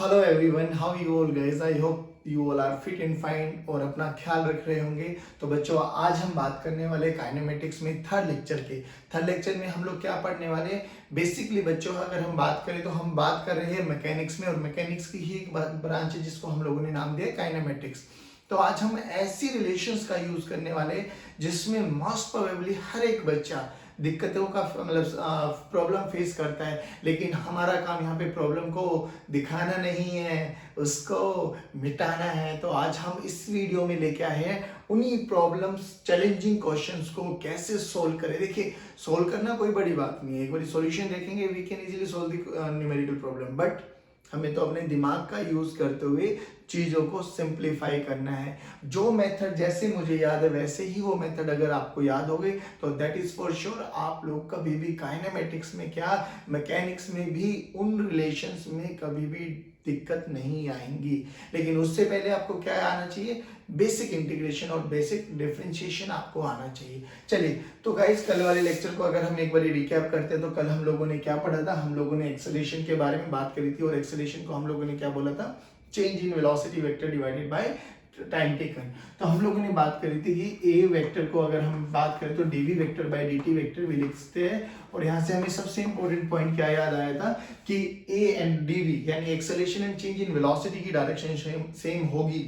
Hello everyone, how you all guys. I hope you all are fit and fine और अपना ख्याल रख रहे होंगे। तो बच्चों, आज हम बात करने वाले काइनेमेटिक्स में थर्ड लेक्चर में हम लोग क्या पढ़ने वाले हैं। बेसिकली बच्चों, अगर हम बात करें तो हम बात कर रहे हैं मैकेनिक्स में, और मैकेनिक्स की ही एक ब्रांच है जिसको हम लोगों ने नाम दिया काइनेमेटिक्स। तो आज हम ऐसी रिलेशंस का यूज करने वाले हैं जिसमें मोस्ट प्रोबेबली हर एक बच्चा दिक्कतों का मतलब प्रॉब्लम फेस करता है, लेकिन हमारा काम यहाँ पे प्रॉब्लम को दिखाना नहीं है, उसको मिटाना है। तो आज हम इस वीडियो में लेके आए हैं उन्हीं प्रॉब्लम्स, चैलेंजिंग क्वेश्चंस को कैसे सोल्व करें। देखिए, सोल्व करना कोई बड़ी बात नहीं है, एक बार सॉल्यूशन देखेंगे we can easily solve the numerical problem, but हमें तो अपने दिमाग का यूज करते हुए चीजों को सिंप्लीफाई करना है। जो मेथड जैसे मुझे याद है वैसे ही वो मेथड अगर आपको याद हो गई तो दैट इज फॉर श्योर आप लोग कभी भी काइनेमेटिक्स में क्या, मैकेनिक्स में भी उन रिलेशंस में कभी भी दिक्कत नहीं आएंगी। लेकिन उससे पहले आपको क्या आना चाहिए, बेसिक इंटीग्रेशन और बेसिक डिफरेंशिएशन आपको आना चाहिए। चलिए, तो गाइस कल वाले लेक्चर को अगर हम एक बार रिकैप करते हैं तो कल हम लोगों ने क्या पढ़ा था। हम लोगों ने एक्सेलरेशन के बारे में बात करी थी, और एक्सेलरेशन को हम लोगों ने क्या बोला था, change in velocity vector divided by time taken. तो हम लोगों ने बात करी थी कि ए वेक्टर को अगर हम बात करें तो dv vector by dt vector भी लिख सकते हैं। और यहाँ से हमें सबसे इंपॉर्टेंट पॉइंट क्या याद आया था कि ए एंड डीवी यानी acceleration and change in velocity की डायरेक्शन सेम होगी।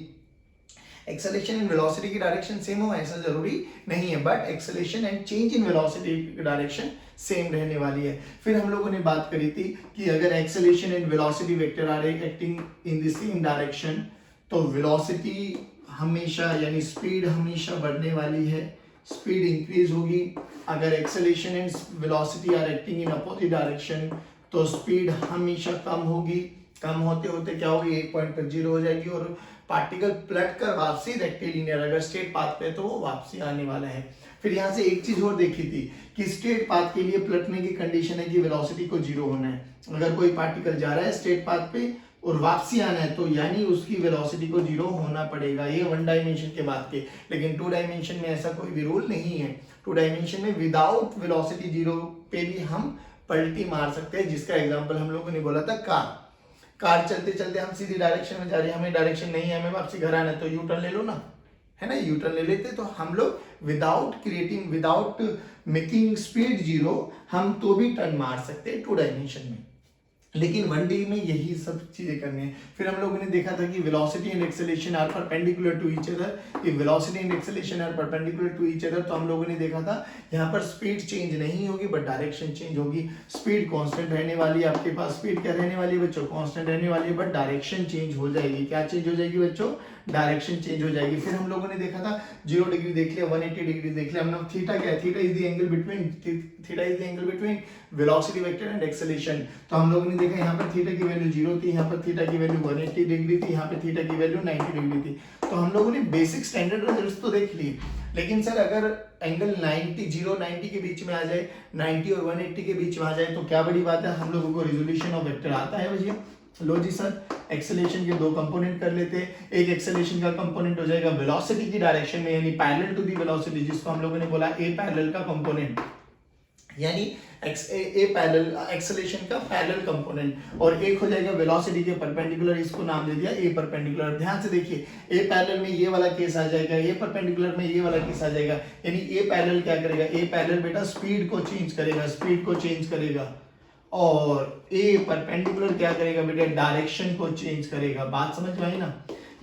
एक्सेलरेशन एंड वेलोसिटी की डायरेक्शन सेम हो ऐसा जरूरी नहीं है, but acceleration and change in velocity की डायरेक्शन सेम रहने वाली है। फिर हम लोगों ने बात करी थी कि अगर acceleration and velocity vector are acting in the same direction तो वेलोसिटी हमेशा यानी स्पीड हमेशा बढ़ने वाली है, स्पीड इंक्रीज होगी। अगर acceleration and velocity are acting in opposite direction तो स्पीड हमेशा कम होगी। कम होते होते क्या होगी, एक पॉइंट पर जीरो हो जाएगी और पार्टिकल पलट कर वापसी रेक्टिलिनियर अगर स्ट्रेट पाथ पे तो वो वापसी आने वाला है। फिर यहाँ से एक चीज और देखी थी कि स्ट्रेट पाथ के लिए पलटने की कंडीशन है कि वेलोसिटी को जीरो होना है। अगर कोई पार्टिकल जा रहा है स्ट्रेट पाथ पे और वापसी आना है तो यानी उसकी वेलोसिटी को जीरो होना पड़ेगा, ये वन डायमेंशन के बाद के। लेकिन टू डायमेंशन में ऐसा कोई भी रूल नहीं है। टू डायमेंशन में विदाउट वेलोसिटी जीरो पे भी हम पलटी मार सकते हैं, जिसका एग्जांपल हम लोगों ने बोला था कार चलते चलते हम सीधी डायरेक्शन में जा रहे हैं, हमें डायरेक्शन नहीं है, हमें वापसी घर आना है तो यू टर्न ले लो ना, है ना, यू टर्न ले लेते। तो हम लोग विदाउट मेकिंग स्पीड जीरो हम तो भी टर्न मार सकते हैं टू डायमेंशन में, लेकिन 1D में यही सब चीजें करनी है। फिर हम लोगों ने देखा था कि velocity and acceleration are perpendicular to each other. If velocity and acceleration are perpendicular to each other तो हम लोगों ने देखा था यहाँ पर स्पीड चेंज नहीं होगी बट डायरेक्शन चेंज होगी। स्पीड कांस्टेंट रहने वाली है, आपके पास स्पीड क्या रहने वाली है बच्चों, कांस्टेंट रहने वाली है, बट डायरेक्शन चेंज हो जाएगी। क्या चेंज हो जाएगी बच्चों, डायरेक्शन चेंज हो जाएगी। फिर हम लोगों ने देखा था 0 डिग्री देख लिया, 180 डिग्री देख लिया, हमने थीटा क्या है, theta is the angle between velocity vector and acceleration. तो हम लोगों ने देखा यहाँ पर थीटा की वैल्यू 0 थी, यहाँ पर थीटा की वैल्यू 180 डिग्री थी, यहाँ पे थीटा की वैल्यू 90 डिग्री थी। तो हम लोगों ने बेसिक स्टैंडर्ड रिजल्ट्स तो देख लिए, लेकिन सर अगर एंगल 90 के बीच में आ जाए, 90 और 180 के बीच में आ जाए तो क्या बड़ी बात है, हम लोगों को रिजोल्यूशन ऑफ वेक्टर आता है भैया। लो जी सर, एक्सेलरेशन के दो कंपोनेंट कर लेते हैं। एक एक्सेलरेशन का कंपोनेंट हो जाएगा वेलोसिटी की डायरेक्शन में यानी पैरेलल टू दी वेलोसिटी, जिसको हम लोगों ने बोला ए पैरेलल का कंपोनेंट, यानी ए पैरेलल एक्सेलरेशन का पैरेलल कंपोनेंट, और एक हो जाएगा वेलोसिटी के परपेंडिकुलर, इसको नाम दे दिया ए परपेंडिकुलर। ध्यान से देखिए, ए पैरेलल में ये वाला केस आ जाएगा, ए परपेंडिकुलर में ये वाला केस आ जाएगा। यानी ए पैरेलल क्या करेगा, ए पैरेलल बेटा स्पीड को चेंज करेगा, और ए परपेंडिकुलर क्या करेगा बेटा, डायरेक्शन को चेंज करेगा। बात समझ में आई ना।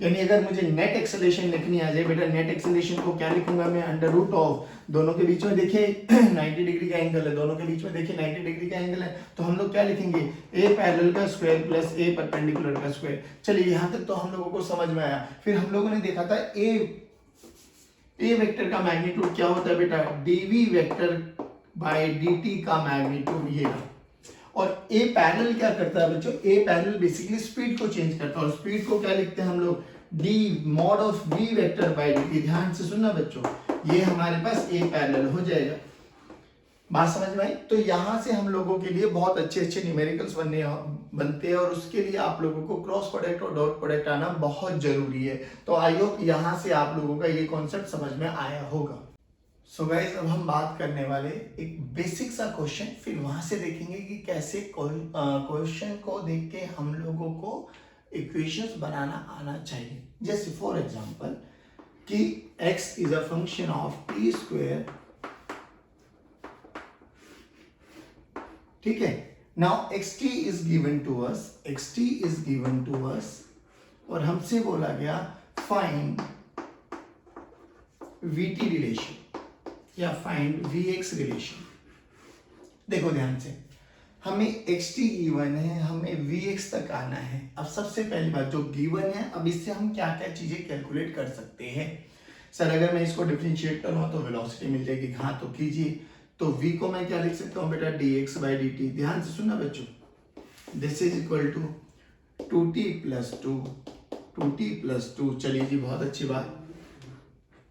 यानी अगर मुझे नेट एक्सेलरेशन लिखनी आ जाए बेटा, नेट एक्सेलरेशन को क्या लिखूंगा मैं, अंडर रूट ऑफ, दोनों के बीच में देखिए 90 डिग्री का एंगल है, दोनों के बीच में देखिए 90 डिग्री का एंगल है, तो हम लोग क्या लिखेंगे, ए पैरेलल का स्क्वायर प्लस ए परपेंडिकुलर का स्क्वायर। चलिए यहां तक तो हम लोगों को समझ में आया। फिर हम लोगों ने देखा था ए वेक्टर का मैग्नीट्यूड क्या होता है बेटा, डीवी वेक्टर बाय डीटी का मैग्नीट्यूड ये है। और ए पैरेलल क्या करता है बच्चों, ए पैरेलल बेसिकली स्पीड को चेंज करता है, और स्पीड को क्या लिखते हैं हम लोग, d mod of v vector by d. ध्यान से सुनना बच्चों, ये हमारे पास ए पैरेलल हो जाएगा। बात समझ में आई। तो यहां से हम लोगों के लिए बहुत अच्छे न्यूमेरिकल्स बनते हैं, और उसके लिए आप लोगों को क्रॉस प्रोडक्ट और डॉट प्रोडक्ट आना बहुत जरूरी है। तो आई होप यहां से आप लोगों का ये कॉन्सेप्ट समझ में आया होगा। सो गाइस, अब हम बात करने वाले एक बेसिक सा क्वेश्चन, फिर वहां से देखेंगे कि कैसे क्वेश्चन को देख के हम लोगों को इक्वेशंस बनाना आना चाहिए। जैसे फॉर एग्जांपल कि x is a function of t square, ठीक है। Now xt is given to us, xt is given to us, और हमसे बोला गया फाइंड vt रिलेशन या फाइंड vx रिलेशन। देखो ध्यान से, हमें xt गिवन है, हमें vx तक आना है। अब सबसे पहली बात जो गिवन है, अब इससे हम क्या क्या चीजें कैलकुलेट कर सकते हैं। सर अगर मैं इसको डिफरेंशिएट करूँ तो वेलोसिटी मिल जाएगी, हाँ तो कीजिए। तो v को मैं क्या लिख सकता हूँ बेटा, dx बाई dt। ध्यान से सुनना बच्चों, this is equal to 2t plus 2। चलिए जी, बहुत अच्छी बात।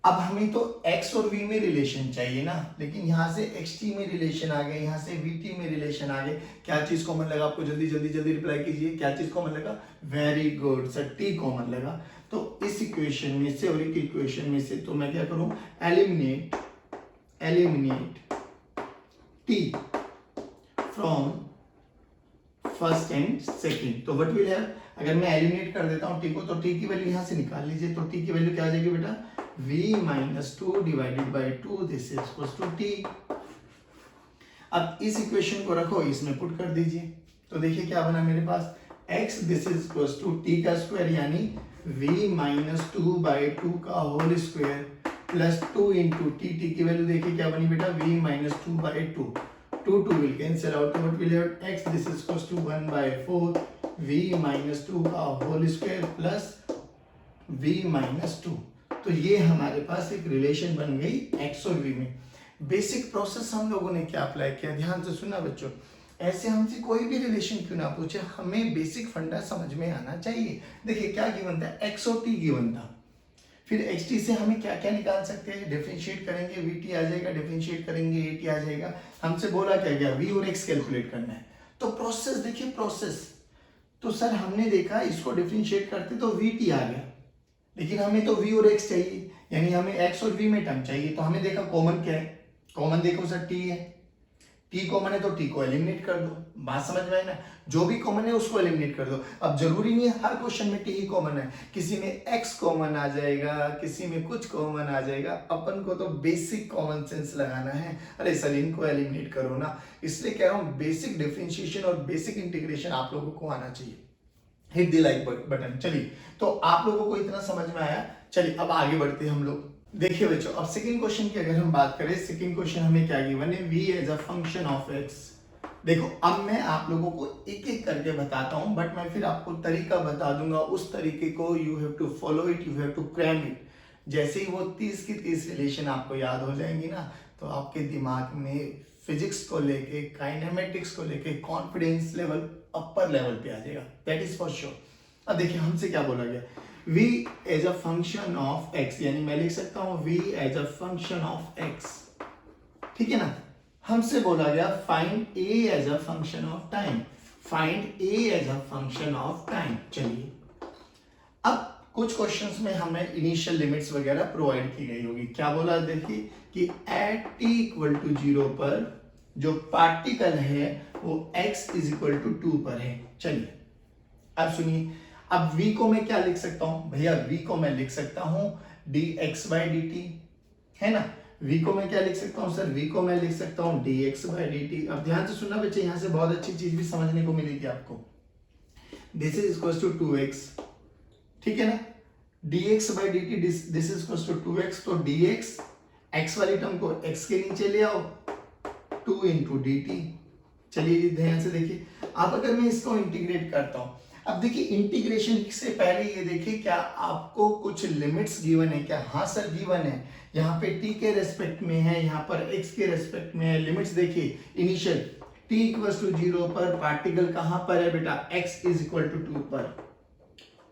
अब हमें तो x और v में रिलेशन चाहिए ना, लेकिन यहाँ से xt में रिलेशन आ गए, यहाँ से vt में रिलेशन आ गए। क्या चीज कॉमन लगा आपको? जल्दी जल्दी जल्दी रिप्लाई कीजिए, क्या चीज कॉमन लगा? Very good sir, t common लगा। तो इस इक्वेशन में से और एक इक्वेशन में से तो मैं क्या करूं, eliminate t from first and second. तो व्हाट विल हैव, अगर मैं एलिमिनेट कर देता हूं t को, तो t की वैल्यू यहां से निकाल लीजिए। तो t की वैल्यू क्या आ जाएगी बेटा, v minus 2 divided by 2, this is equal to t। अब इस इक्वेशन को रखो, इसमें पुट कर दीजिए। तो देखिए क्या बना मेरे पास, x this is equal to t का स्क्वायर यानी v माइनस 2 बाई 2 का whole square plus 2 into t। t की वैल्यू देखिए क्या बनी बेटा, v minus 2 by 2, 2 will cancel out, तो what will have x this is equals to 1 by 4 v minus 2 का whole square plus v minus 2। तो ये हमारे पास एक रिलेशन बन गई x और v में। बेसिक प्रोसेस हम लोगों ने क्या अप्लाई किया, ध्यान से सुना बच्चों। ऐसे हमसे कोई भी रिलेशन क्यों ना पूछे, हमें बेसिक फंडा समझ में आना चाहिए। देखिए क्या गिवन था, x और t गिवन था, फिर xt से हमें क्या क्या निकाल सकते हैं, डिफरेंशिएट करेंगे vt आ जाएगा, डिफरेंशिएट करेंगे at आ जाएगा। हमसे बोला क्या गया, v और x कैलकुलेट करना है। तो प्रोसेस देखिए, प्रोसेस तो सर हमने देखा इसको डिफरेंशिएट करते तो vt आ गया, लेकिन हमें तो v और x चाहिए, यानी हमें x और v में टर्म चाहिए। तो हमें देखा कॉमन क्या है, कॉमन देखो सर t है, t कॉमन है तो t को एलिमिनेट कर दो। बात समझ में आई ना, जो भी कॉमन है उसको एलिमिनेट कर दो। अब जरूरी नहीं है हर क्वेश्चन में t ही कॉमन है, किसी में x कॉमन आ जाएगा, किसी में कुछ कॉमन आ जाएगा। अपन को तो बेसिक कॉमन सेंस लगाना है। अरे सर इनको एलिमिनेट करो ना, इसलिए कह रहा हूँ बेसिक डिफरेंशिएशन और बेसिक इंटीग्रेशन आप लोगों को आना चाहिए। Hit the like button. चलिए, तो आप लोगों को इतना समझ में आया। चलिए अब आगे बढ़ते हैं हम लोग। देखिए बच्चों, अब सेकंड क्वेश्चन की अगर हम बात करें, सेकंड क्वेश्चन हमें क्या गिवन है, v as a function of x। देखो अब मैं आप लोगों को एक एक करके बताता हूं, बट मैं फिर आपको तरीका बता दूंगा, उस तरीके को you have to follow it, you have to cram it. जैसे ही वो 30 की 30 रिलेशन आपको याद हो जाएंगी ना, तो आपके दिमाग में फिजिक्स को लेके, काइनेमेटिक्स को लेके कॉन्फिडेंस लेवल अपर लेवल पे आ जाएगा, दैट इज फॉर श्योर। अब देखिए हमसे क्या बोला गया, v as a function of x, यानी मैं लिख सकता हूं v as a function of x, ठीक है ना। हमसे बोला गया find a as a function of time, find a as a function of time. चलिए अब कुछ क्वेश्चंस में हमें इनिशियल लिमिट्स वगैरह प्रोवाइड की गई होगी। क्या बोला देखिए कि एट t इक्वल टू 0 पर जो पार्टिकल है वो x इज इक्वल टू 2 पर है। चलिए अब सुनिए, अब v को मैं क्या लिख सकता हूं भैया, v को मैं लिख सकता हूं dx बाई dt, है ना। v को मैं क्या लिख सकता हूं सर, v को मैं लिख सकता हूं dx बाई dt। अब ध्यान से सुनना बच्चे, यहां से बहुत अच्छी चीज भी समझने को मिलेगी आपको। This is equal to 2x, ठीक है ना, dx by dt, this is equal to 2x। तो dx, x वाली टर्म को x के नीचे ले आओ, 2 इंटू dt। चलिए ध्यान से देखिए, अब अगर मैं इसको इंटीग्रेट करता हूं, अब देखिए इंटीग्रेशन से पहले ये देखिए क्या आपको कुछ लिमिट्स गिवन है क्या, हाँ सर गिवन है। यहाँ पे t के रेस्पेक्ट में है, यहाँ पर x के रेस्पेक्ट में है। लिमिट्स देखिए, इनिशियल t इक्वल टू 0 पर पार्टिकल कहां पर है बेटा, x इज इक्वल टू 2 पर।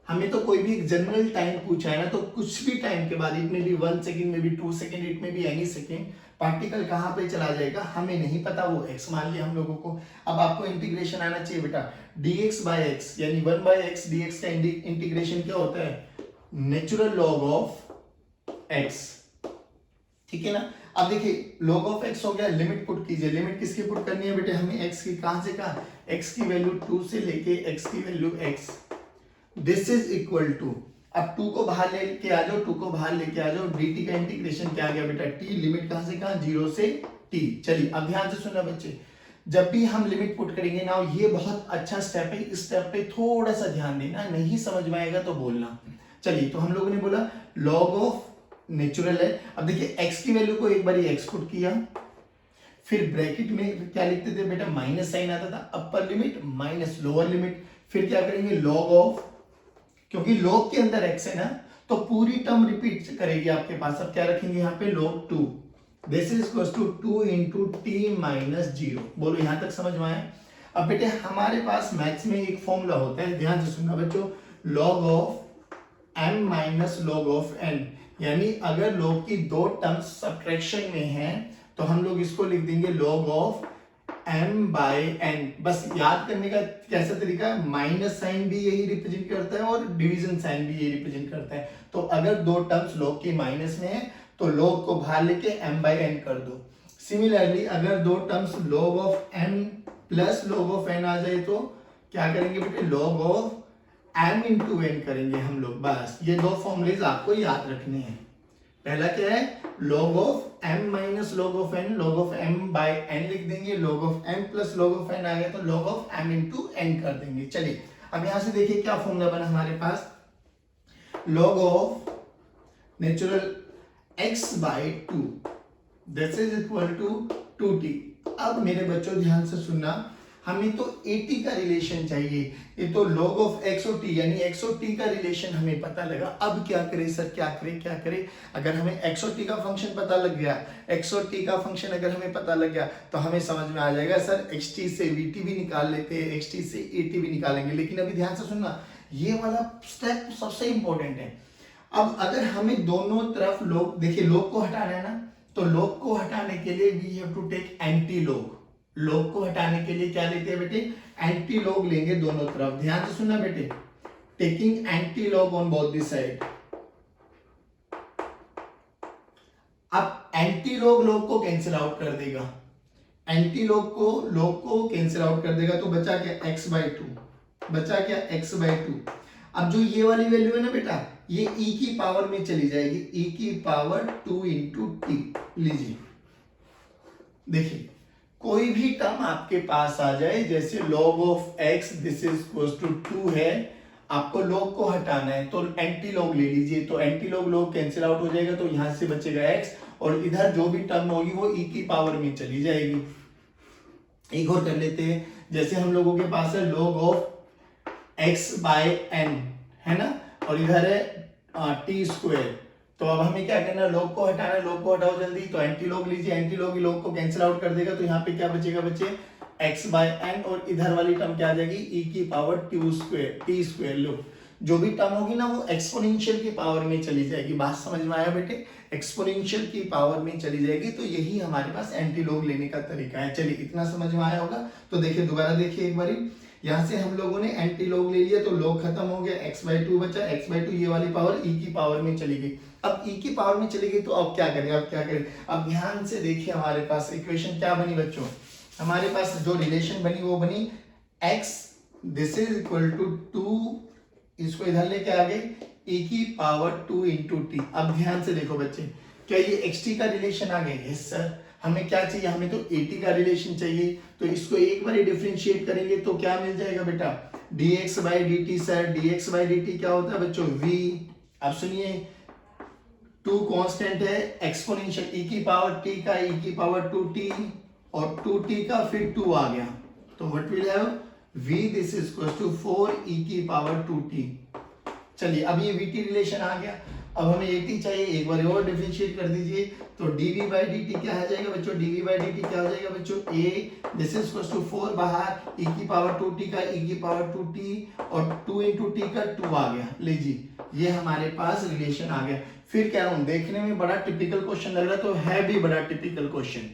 हमें तो कोई भी एक जनरल टाइम पूछा है ना, तो कुछ भी टाइम के बाद, इट में भी 1 सेकेंड में भी 2 सेकेंड, इट में भी एनी सेकेंड, पार्टिकल कहां पे चला जाएगा हमें नहीं पता, वो x मान लिया हम लोगों को। अब आपको इंटीग्रेशन आना चाहिए बेटा, dx बाय x यानी 1 बाय x dx का इंटीग्रेशन क्या होता है, नेचुरल लॉग ऑफ x, ठीक है ना। अब देखिए log ऑफ x हो गया, लिमिट पुट कीजिए। लिमिट किसकी पुट करनी है बेटे, हमें x की, कहां से कहां, x की वैल्यू 2 से लेके x की value x। This is equal to, अब 2 को बाहर लेके आ जाओ, 2 को बाहर लेके आ जाओ, dt का इंटीग्रेशन क्या आ गया बेटा, t, लिमिट कहां से कहां, 0 से t। चलिए अब ध्यान से सुनना बच्चे, जब भी हम लिमिट पुट करेंगे ना, ये बहुत अच्छा स्टेप है, इस स्टेप पे थोड़ा सा ध्यान देना, नहीं समझ में आएगा तो बोलना। चलिए तो हम लोगों ने बोला log ऑफ नेचुरल है, अब देखिए x की वैल्यू को एक बार x पुट किया, फिर ब्रैकेट में क्या लिखते थे बेटा, माइनस साइन आता था, upper limit minus lower limit, फिर क्या करेंगे log ऑफ, क्योंकि log के अंदर x है ना, तो पूरी टर्म रिपीट करेगी आपके पास। अब क्या रखेंगे यहाँ पे, log 2, this is equal to 2 into t minus 0। बोलो यहां तक समझ में आया। अब बेटे हमारे पास मैथ्स में एक फॉर्मूला होता है, ध्यान से सुनना बच्चों, log of m minus log of n, यानी अगर log की दो टर्म्स सब्ट्रैक्शन में हैं तो हम लोग इसको लिख देंगे log of m by n। बस याद करने का कैसा तरीका है, माइनस साइन भी यही रिप्रेजेंट करता है और डिवीजन साइन भी यही रिप्रेजेंट करता है। तो अगर दो टर्म्स log की माइनस में है तो log को बाहर लेके m बाय n कर दो। सिमिलरली अगर दो terms log of m plus log of n आ जाए तो क्या करेंगे बेटे, log of m into n करेंगे हम लोग। बस ये दो फॉर्मूलेज आपको याद रखने हैं। पहला क्या है, log of m minus log of n, log of m by n लिख देंगे, log of m plus log of n आ गया तो log of m into n कर देंगे। चलिए अब यहां से देखिए क्या फॉर्मूला बना हमारे पास, log of natural x by 2, this is equal to 2t। अब मेरे बच्चों ध्यान से सुनना, हमें तो at का रिलेशन चाहिए, ये तो log ऑफ x और t यानी x और t का रिलेशन हमें पता लगा। अब क्या करें सर, क्या करें, अगर हमें x और t का फंक्शन पता लग गया, x और t का फंक्शन अगर हमें पता लग गया तो हमें समझ में आ जाएगा सर xt से vt भी निकाल लेते हैं, xt से at भी निकालेंगे। लेकिन अभी ध्यान से सुनना, ये वाला स्टेप सबसे इंपॉर्टेंट है। अब अगर हमें दोनों तरफ log, देखिए log को हटाना है ना, तो log को हटाने के लिए we have to take anti log। log को हटाने के लिए क्या लेते हैं बेटे, एंटी log लेंगे दोनों तरफ। ध्यान से सुनना बेटे, taking anti log on both the side. अब एंटी log को कैंसिल आउट कर देगा, एंटी log को कैंसिल आउट कर देगा, तो बचा क्या, x बाई 2, बचा क्या, x बाई 2। अब जो ये वाली वैल्यू है ना बेटा, ये e की पावर में चली जाएगी, e की पावर 2 इंटू टी। लीजिए देखिए, कोई भी टर्म आपके पास आ जाए, जैसे log of x this is equal to 2 है, आपको log को हटाना है तो एंटी log ले लीजिए, तो एंटी log कैंसिल आउट हो जाएगा, तो यहां से बचेगा x और इधर जो भी टर्म होगी वो e की पावर में चली जाएगी। एक और कर लेते हैं, जैसे हम लोगों के पास है log of x by n है ना, और इधर है टी स्क्वायर, तो अब हमें क्या करना है, log को हटाना है, log को हटाओ जल्दी, तो एंटी log लीजिए, एंटी log को कैंसिल आउट कर देगा, तो यहाँ पे क्या बचेगा बच्चे, x बाय n, और इधर वाली टर्म क्या आ जाएगी, e की पावर टी स्क्वायर। लो जो भी टर्म होगी ना वो एक्सपोनेंशियल की पावर में चली जाएगी। बात समझ में आया बेटे, एक्सपोनेंशियल की पावर में चली जाएगी, तो यही हमारे पास एंटी log लेने का तरीका है। चलिए इतना समझ में आया होगा, तो देखिए दोबारा देखिए एक बारी, यहां से हम लोगों ने एंटी log ले लिया तो log खत्म हो गया, x बाई 2 बचा, x बाई 2 ये वाली पावर e की पावर में चली गई। अब e की पावर में चली गई तो अब क्या करें, अब ध्यान से देखिए हमारे पास इक्वेशन क्या बनी बच्चों, हमारे पास जो रिलेशन बनी वो बनी x this is equal to 2, इसको इधर लेके आ गए, e की पावर 2 इंटू टी। अब ध्यान से देखो बच्चे, क्या ये xt का रिलेशन आ गया, यस सर। हमें क्या चाहिए, हमें तो at का रिलेशन चाहिए, तो इसको एक बार डिफरेंशिएट करेंगे तो क्या मिल जाएगा बेटा, dx by dt। Sir dx by dt क्या होता है बच्चों, v। अब सुनिए, 2 कांस्टेंट है, एक्सपोनेंशियल e की पावर t का e की पावर 2t और 2t का फिर 2 आ गया, तो what will have, v this is equal to 4 e की पावर 2t। चलिए अब ये vt रिलेशन आ गया, अब हमें at चाहिए, एक बार और डिफरेंशिएट कर दीजिए, तो dv बाई dt क्या आ जाएगा बच्चों, dv बाई dt क्या हो जाएगा बच्चों, a this is equal to 4 बाहर, e की पावर 2t का e की पावर 2t और 2 इंटू टी का 2 आ गया। लीजिए ये हमारे पास रिलेशन आ गया। फिर क्या हूं, देखने में बड़ा टिपिकल क्वेश्चन लग रहा है, तो है भी बड़ा टिपिकल क्वेश्चन,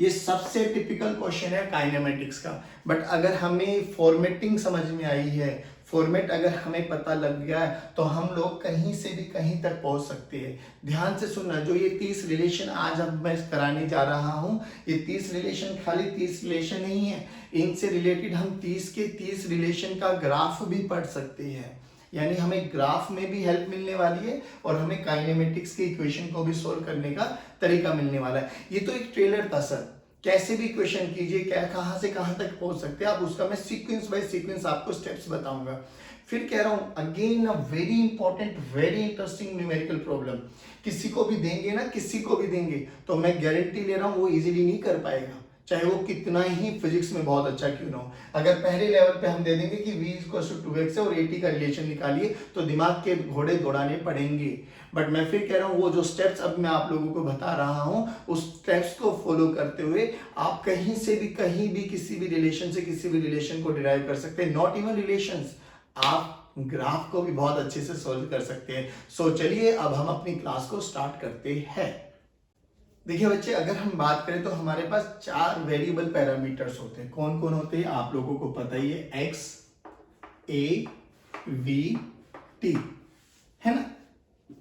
ये सबसे टिपिकल क्वेश्चन है काइनेमेटिक्स का। बट अगर हमें फॉर्मेटिंग समझ में आई है, फॉर्मेट अगर हमें पता लग गया है, तो हम लोग कहीं से भी कहीं तक पहुंच सकते हैं। ध्यान से सुनना, जो ये 30 रिलेशन आज अब मैं कराने जा रहा हूं, ये 30 रिलेशन खाली 30 रिलेशन नहीं है, इनसे रिलेटेड हम 30 के 30 रिलेशन का ग्राफ भी पढ़ सकते हैं, यानी हमें ग्राफ में भी हेल्प मिलने वाली है और हमें काइनेमेटिक्स के इक्वेशन को भी सोल्व करने का तरीका मिलने वाला है। ये तो एक ट्रेलर था सर, कैसे भी क्वेश्चन कीजिए, क्या कहां से कहां तक पहुंच सकते हैं आप, उसका मैं सीक्वेंस बाय सीक्वेंस आपको स्टेप्स बताऊंगा। फिर कह रहा हूं again a very important very interesting numerical problem, किसी को भी देंगे ना, किसी को भी देंगे तो मैं गारंटी ले रहा हूं वो इजीली नहीं कर पाएगा, चाहे वो कितना ही फिजिक्स में बहुत अच्छा क्यों ना हो। अगर पहले लेवल पे हम दे देंगे कि v = 2x है और 80 का रिलेशन निकालिए तो दिमाग के घोड़े दौड़ाने पड़ेंगे। बट मैं फिर कह रहा हूँ वो जो स्टेप्स अब मैं आप लोगों को बता रहा हूँ उस स्टेप्स को फॉलो करते हुए आप कहीं भी किसी भी रिलेशन से किसी भी रिलेशन को डिराइव कर सकते हैं, नॉट इवन रिलेशंस, आप ग्राफ को भी बहुत अच्छे से सोल्व कर सकते हैं। सो चलिए अब हम अपनी क्लास को स्टार्ट करते हैं। देखिए बच्चे, अगर हम बात करें तो हमारे पास 4 वेरिएबल पैरामीटर्स होते हैं। कौन कौन होते हैं आप लोगों को पता ही है, x, a, v, t, है ना,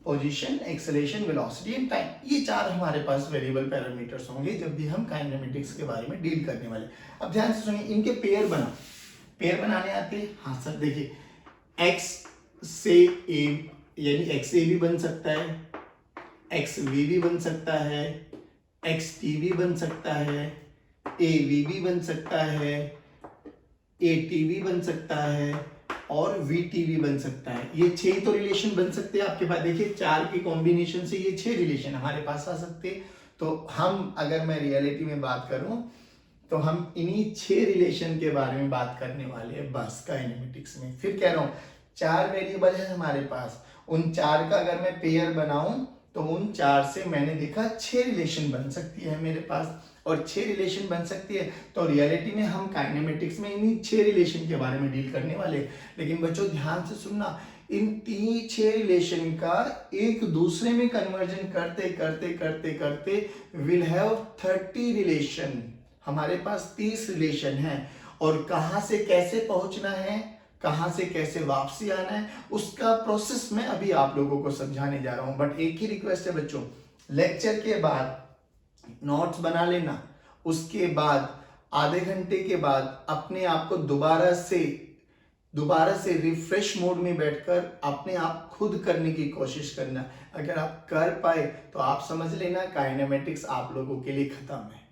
position, acceleration, velocity and time, ये 4 हमारे पास वेरिएबल पैरामीटर्स होंगे जब भी हम काइनेमेटिक्स के बारे में डील करने वाले। अब ध्यान से सुनिए, इनके पेयर बनाने आते हैं। हाँ सर, देखिए x से a यानी xa भी बन सकता है, xv भी बन सकता है, xt भी बन सकता है, av भी बन सकता है, at भी बन सकता है और vt भी बन सकता है। ये 6 तो रिलेशन बन सकते हैं आपके पास। देखिए 4 के कॉम्बिनेशन से ये 6 रिलेशन हमारे पास आ सकते हैं। तो हम अगर मैं रियलिटी में बात करूं तो हम इन्हीं 6 रिलेशन के बारे में बात करने वाले हैं बस काइनेमेटिक्स में। फिर कह रहा हूं 4 वेरिएबल है हमारे पास, उन 4 का अगर मैं पेयर बनाऊं तो उन 4 से मैंने देखा 6 रिलेशन बन सकती है मेरे पास, और 6 रिलेशन बन सकती है तो रियलिटी में हम काइनेमेटिक्स में इन्हीं 6 रिलेशन के बारे में डील करने वाले। लेकिन बच्चों ध्यान से सुनना, इन 6 रिलेशन का एक दूसरे में कन्वर्जन करते करते करते करते विल हैव 30 रिलेशन। हमारे पास 30 रिलेशन है और कहां से कैसे पहुंचना है, कहां से कैसे वापसी आना है, उसका प्रोसेस मैं अभी आप लोगों को समझाने जा रहा हूं। बट एक ही रिक्वेस्ट है बच्चों, लेक्चर के बाद नोट्स बना लेना, उसके बाद आधे घंटे के बाद अपने आप को दोबारा से रिफ्रेश मोड में बैठकर अपने आप खुद करने की कोशिश करना। अगर आप कर पाए तो आप समझ लेना काइनेमेटिक्स आप लोगों के लिए खत्म है,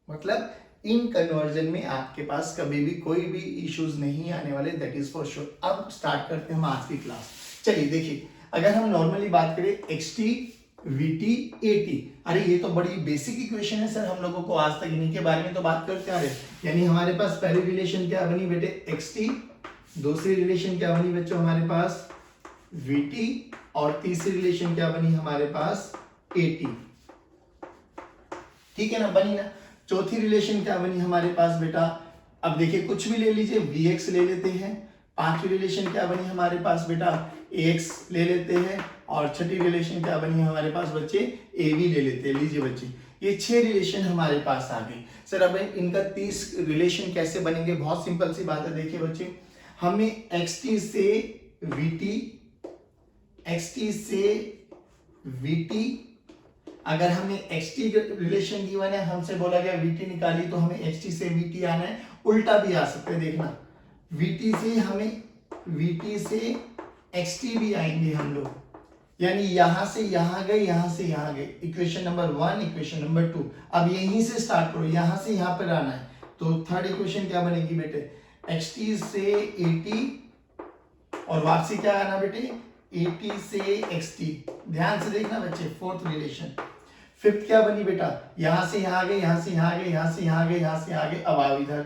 मतलब इन कन्वर्जन में आपके पास कभी भी कोई भी इश्यूज नहीं आने वाले, दैट इज फॉर श्योर। अब स्टार्ट करते हैं हम आज की क्लास। चलिए देखिए, अगर हम नॉर्मली बात करें xt, vt, at, अरे ये तो बड़ी बेसिक इक्वेशन है सर, हम लोगों को आज तक इन्हीं के बारे में तो बात करते आ रहे। यानी हमारे पास पहली रिलेशन क्या बनी बेटे, xt, दूसरी रिलेशन क्या बनी बच्चों हमारे पास vt, और तीसरी रिलेशन क्या बनी हमारे पास at। ठीक है ना, बनी ना। चौथी रिलेशन क्या बनी हमारे पास बेटा, अब देखिए कुछ भी ले लीजिए, vx ले लेते हैं। पांचवी रिलेशन क्या बनी हमारे पास बेटा, ax ले लेते हैं। और छठी रिलेशन क्या बनी हमारे पास बच्चे, ab ले लेते हैं। लीजिए बच्चे, ये 6 रिलेशन हमारे पास आ गई। सर अब इनका 30 रिलेशन कैसे बनेंगे, बहुत सिंपल सी बात है। देखिए बच्चे, हमें xt से vt, अगर हमें xt रिलेशन गिवन है, हमसे बोला गया vt निकाली, तो हमें xt से vt आना है। उल्टा भी आ सकते हैं, देखना vt से xt भी आएंगे हम लोग, यानी यहां से यहां गए, यहां से यहां गए। इक्वेशन नंबर 1, इक्वेशन नंबर 2, अब यहीं से स्टार्ट करो, यहां से यहां पर आना है। तो थर्ड इक्वेशन क्या बनेगी बेटे, xt से at, और वापसी क्या आना बेटे, at से xt। ध्यान से देखना बच्चे, फोर्थ रिलेशन। फिफ्थ क्या बनी बेटा, यहां से यहां गए, यहां से यहां गए, यहां से यहां गए, यहां से यहां गए, अब आओ इधर।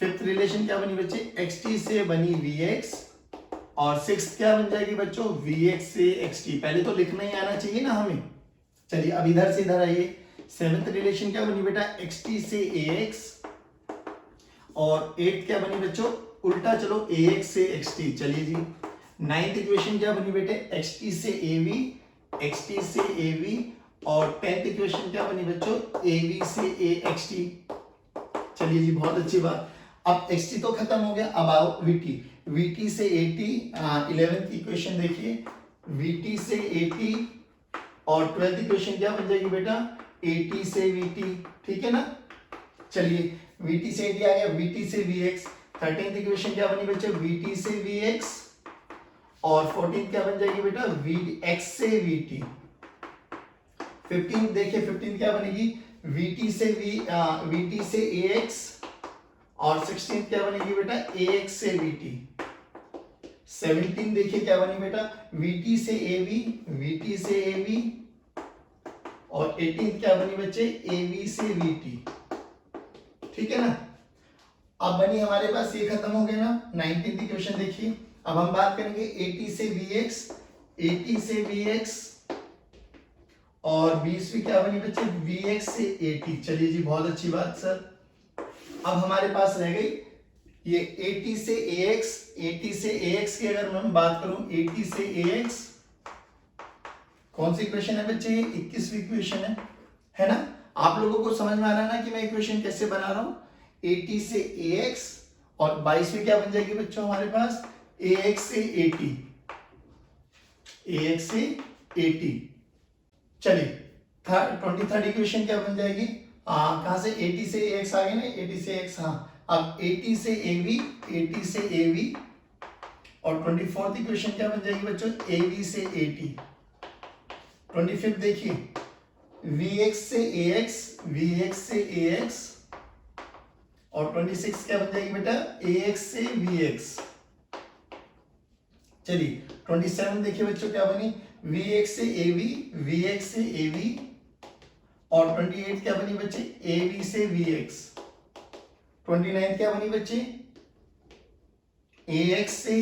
फिफ्थ रिलेशन क्या बनी बच्चे, xt से बनी vx, और सिक्स्थ क्या बन जाएगी बच्चों, vx से xt। पहले तो लिखना ही आना चाहिए ना हमें। चलिए अब इधर से इधर आइए। सेवेंथ रिलेशन क्या बनी बेटा, xt से ax, और एट्थ क्या बनी बच्चों, उल्टा चलो, ax से xt। चलिए जी, नाइन्थ इक्वेशन क्या बनी बेटे, xt से av, xt से av, और टेंथ इक्वेशन क्या बनी बच्चों, av से axt। चलिए जी, बहुत अच्छी बात। अब xt तो खत्म हो गया, अब आओ vt से at। 11th इक्वेशन देखिए, vt से at, और 12th इक्वेशन क्या बन जाएगी बेटा, at से vt। ठीक है ना। चलिए VT से AD आ गया, VT से VX। 13th इक्वेशन क्या बनी बच्चे, VT से VX, और 14th क्या बन जाएगी बेटा, VX से VT। 15th देखिए, 15th क्या बनेगी, VT से AX, और 16th क्या बनेगी बेटा, AX से VT। 17 देखिए क्या बनी बेटा, VT से AB, और 18 क्या बनी बच्चे, AB से VT। ठीक है ना। अब बनी हमारे पास, ये खत्म हो गया ना। 19th इक्वेशन देखिए, अब हम बात करेंगे 80 से VX, और 20वीं क्या बनी बच्चे, VX से AT। चलिए जी, बहुत अच्छी बात सर। अब हमारे पास रह गई ये 80 से AX की अगर मैं बात करूं, 80 से AX कौन सी इक्वेशन है बच्चे, 21वीं इक्वेशन है ना। आप लोगों को समझ में आ रहा है ना कि मैं इक्वेशन कैसे बना रहा हूं। 80 से AX, और 22वीं क्या बन जाएगी बच्चों हमारे पास, AX से AT। चलिए 23rd इक्वेशन क्या बन जाएगी, कहां से, 80 से AX आ गए ना, 80 से AX, हाँ। अब 80 से AB, और 24th इक्वेशन क्या बन जाएगी बच्चों, AB से AT। 25th देखिए, VX से AX, और 26 क्या बन जाएगी बेटा, AX से VX। चलिए 27 देखिए बच्चों क्या बनी, VX से AB, और 28 क्या बनी बच्चे, AB से VX। 29 क्या बनी बच्चे, AX से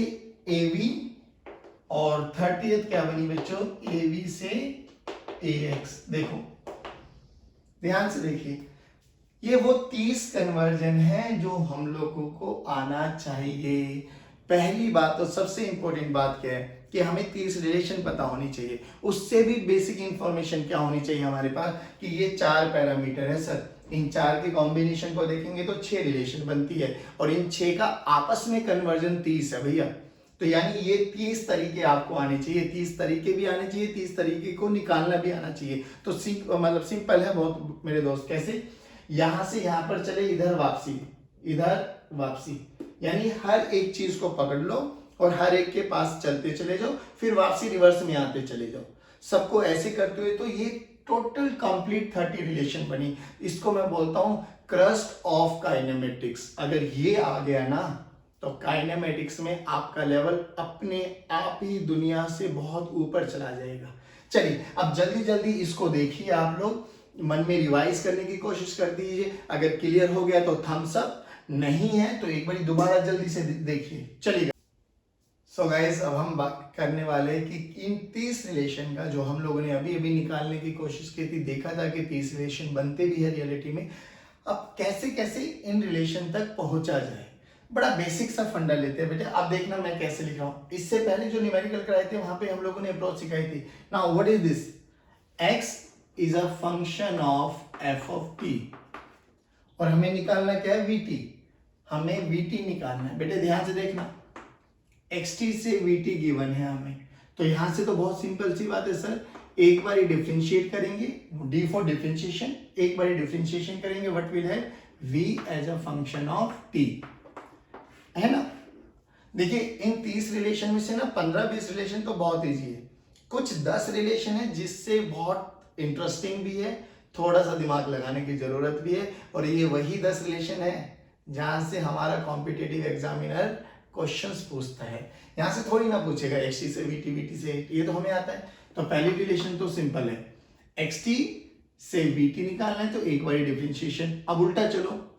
AB, और 30th क्या बनी बच्चों, AB से AX। देखो ध्यान से देखिए, ये वो 30 कन्वर्जन है जो हम लोगों को आना चाहिए। पहली बात तो सबसे इंपॉर्टेंट बात क्या है कि हमें 30 रिलेशन पता होनी चाहिए। उससे भी बेसिक इंफॉर्मेशन क्या होनी चाहिए हमारे पास, कि ये 4 पैरामीटर है सर, इन 4 के कॉम्बिनेशन को देखेंगे तो 6 रिलेशन बनती है, और इन 6 का आपस में कन्वर्जन 30 है भैया। तो यानी ये 30 तरीके आपको आने चाहिए, 30 तरीके भी आने चाहिए, 30 तरीके को निकालना भी आना चाहिए। तो मतलब सिंपल है बहुत मेरे दोस्त। कैसे, यहां से यहां पर चले, इधर वापसी, यानी हर एक चीज को पकड़ लो और हर एक के पास चलते चले जाओ, फिर वापसी रिवर्स में आते चले जाओ। सबको ऐसे करते हुए तो ये टोटल कंप्लीट 30 रिलेशन बनी। इसको मैं बोलता हूं क्रस्ट ऑफ काइनेमेटिक्स। अगर ये आ गया ना, तो काइनेमेटिक्स में आपका लेवल अपने आप ही दुनिया से बहुत ऊपर चला जाएगा। चलिए अब जल्दी जल्दी इसको देखिए, आप लोग मन में रिवाइज करने की कोशिश कर दीजिए। अगर क्लियर हो गया तो थम्स अप, नहीं है तो एक बार दोबारा जल्दी से देखिए। चलिए सो गाइस, अब हम बात करने वाले कि इन 30 रिलेशन का जो हम लोगों ने अभी अभी निकालने की कोशिश की थी, देखा था कि 30 रिलेशन बनते भी है रियलिटी में। अब कैसे कैसे इन रिलेशन तक पहुंचा जाए, बड़ा बेसिक सा फंडा लेते हैं बेटे। अब देखना मैं कैसे लिख रहा हूं। इससे पहले जो न्यूमेरिकल कराए थे वहां पे हम लोगों ने अप्रोच सिखाई थी। Now what is this, x is a function of f of t, और हमें निकालना क्या है, vt। हमें vt निकालना है बेटे, ध्यान से देखना। xt से vt गिवन है हमें, तो यहां से तो बहुत सिंपल सी बात है सर। एक बार डिफरेंशिएट करेंगे, d फॉर डिफरेंशिएशन, एक बार डिफरेंशिएशन करेंगे, व्हाट विल है, v as a function of t, है ना। देखिए इन 30 रिलेशन में से ना 15-20 रिलेशन तो बहुत इजी है, कुछ 10 रिलेशन है जिससे बहुत इंटरेस्टिंग भी है, थोड़ा सा दिमाग लगाने की जरूरत भी है, और ये वही 10 रिलेशन है जहां से हमारा कॉम्पिटिटिव एग्जामिनर क्वेश्चंस पूछता है। यहां से थोड़ी ना पूछेगा xt से vt, vt से xt, ये तो हमें आता है। तो पहली रिलेशन तो सिंपल है, xt से vt निकालना है तो एक बार डिफरेंशिएशन। अब उल्टा चलो,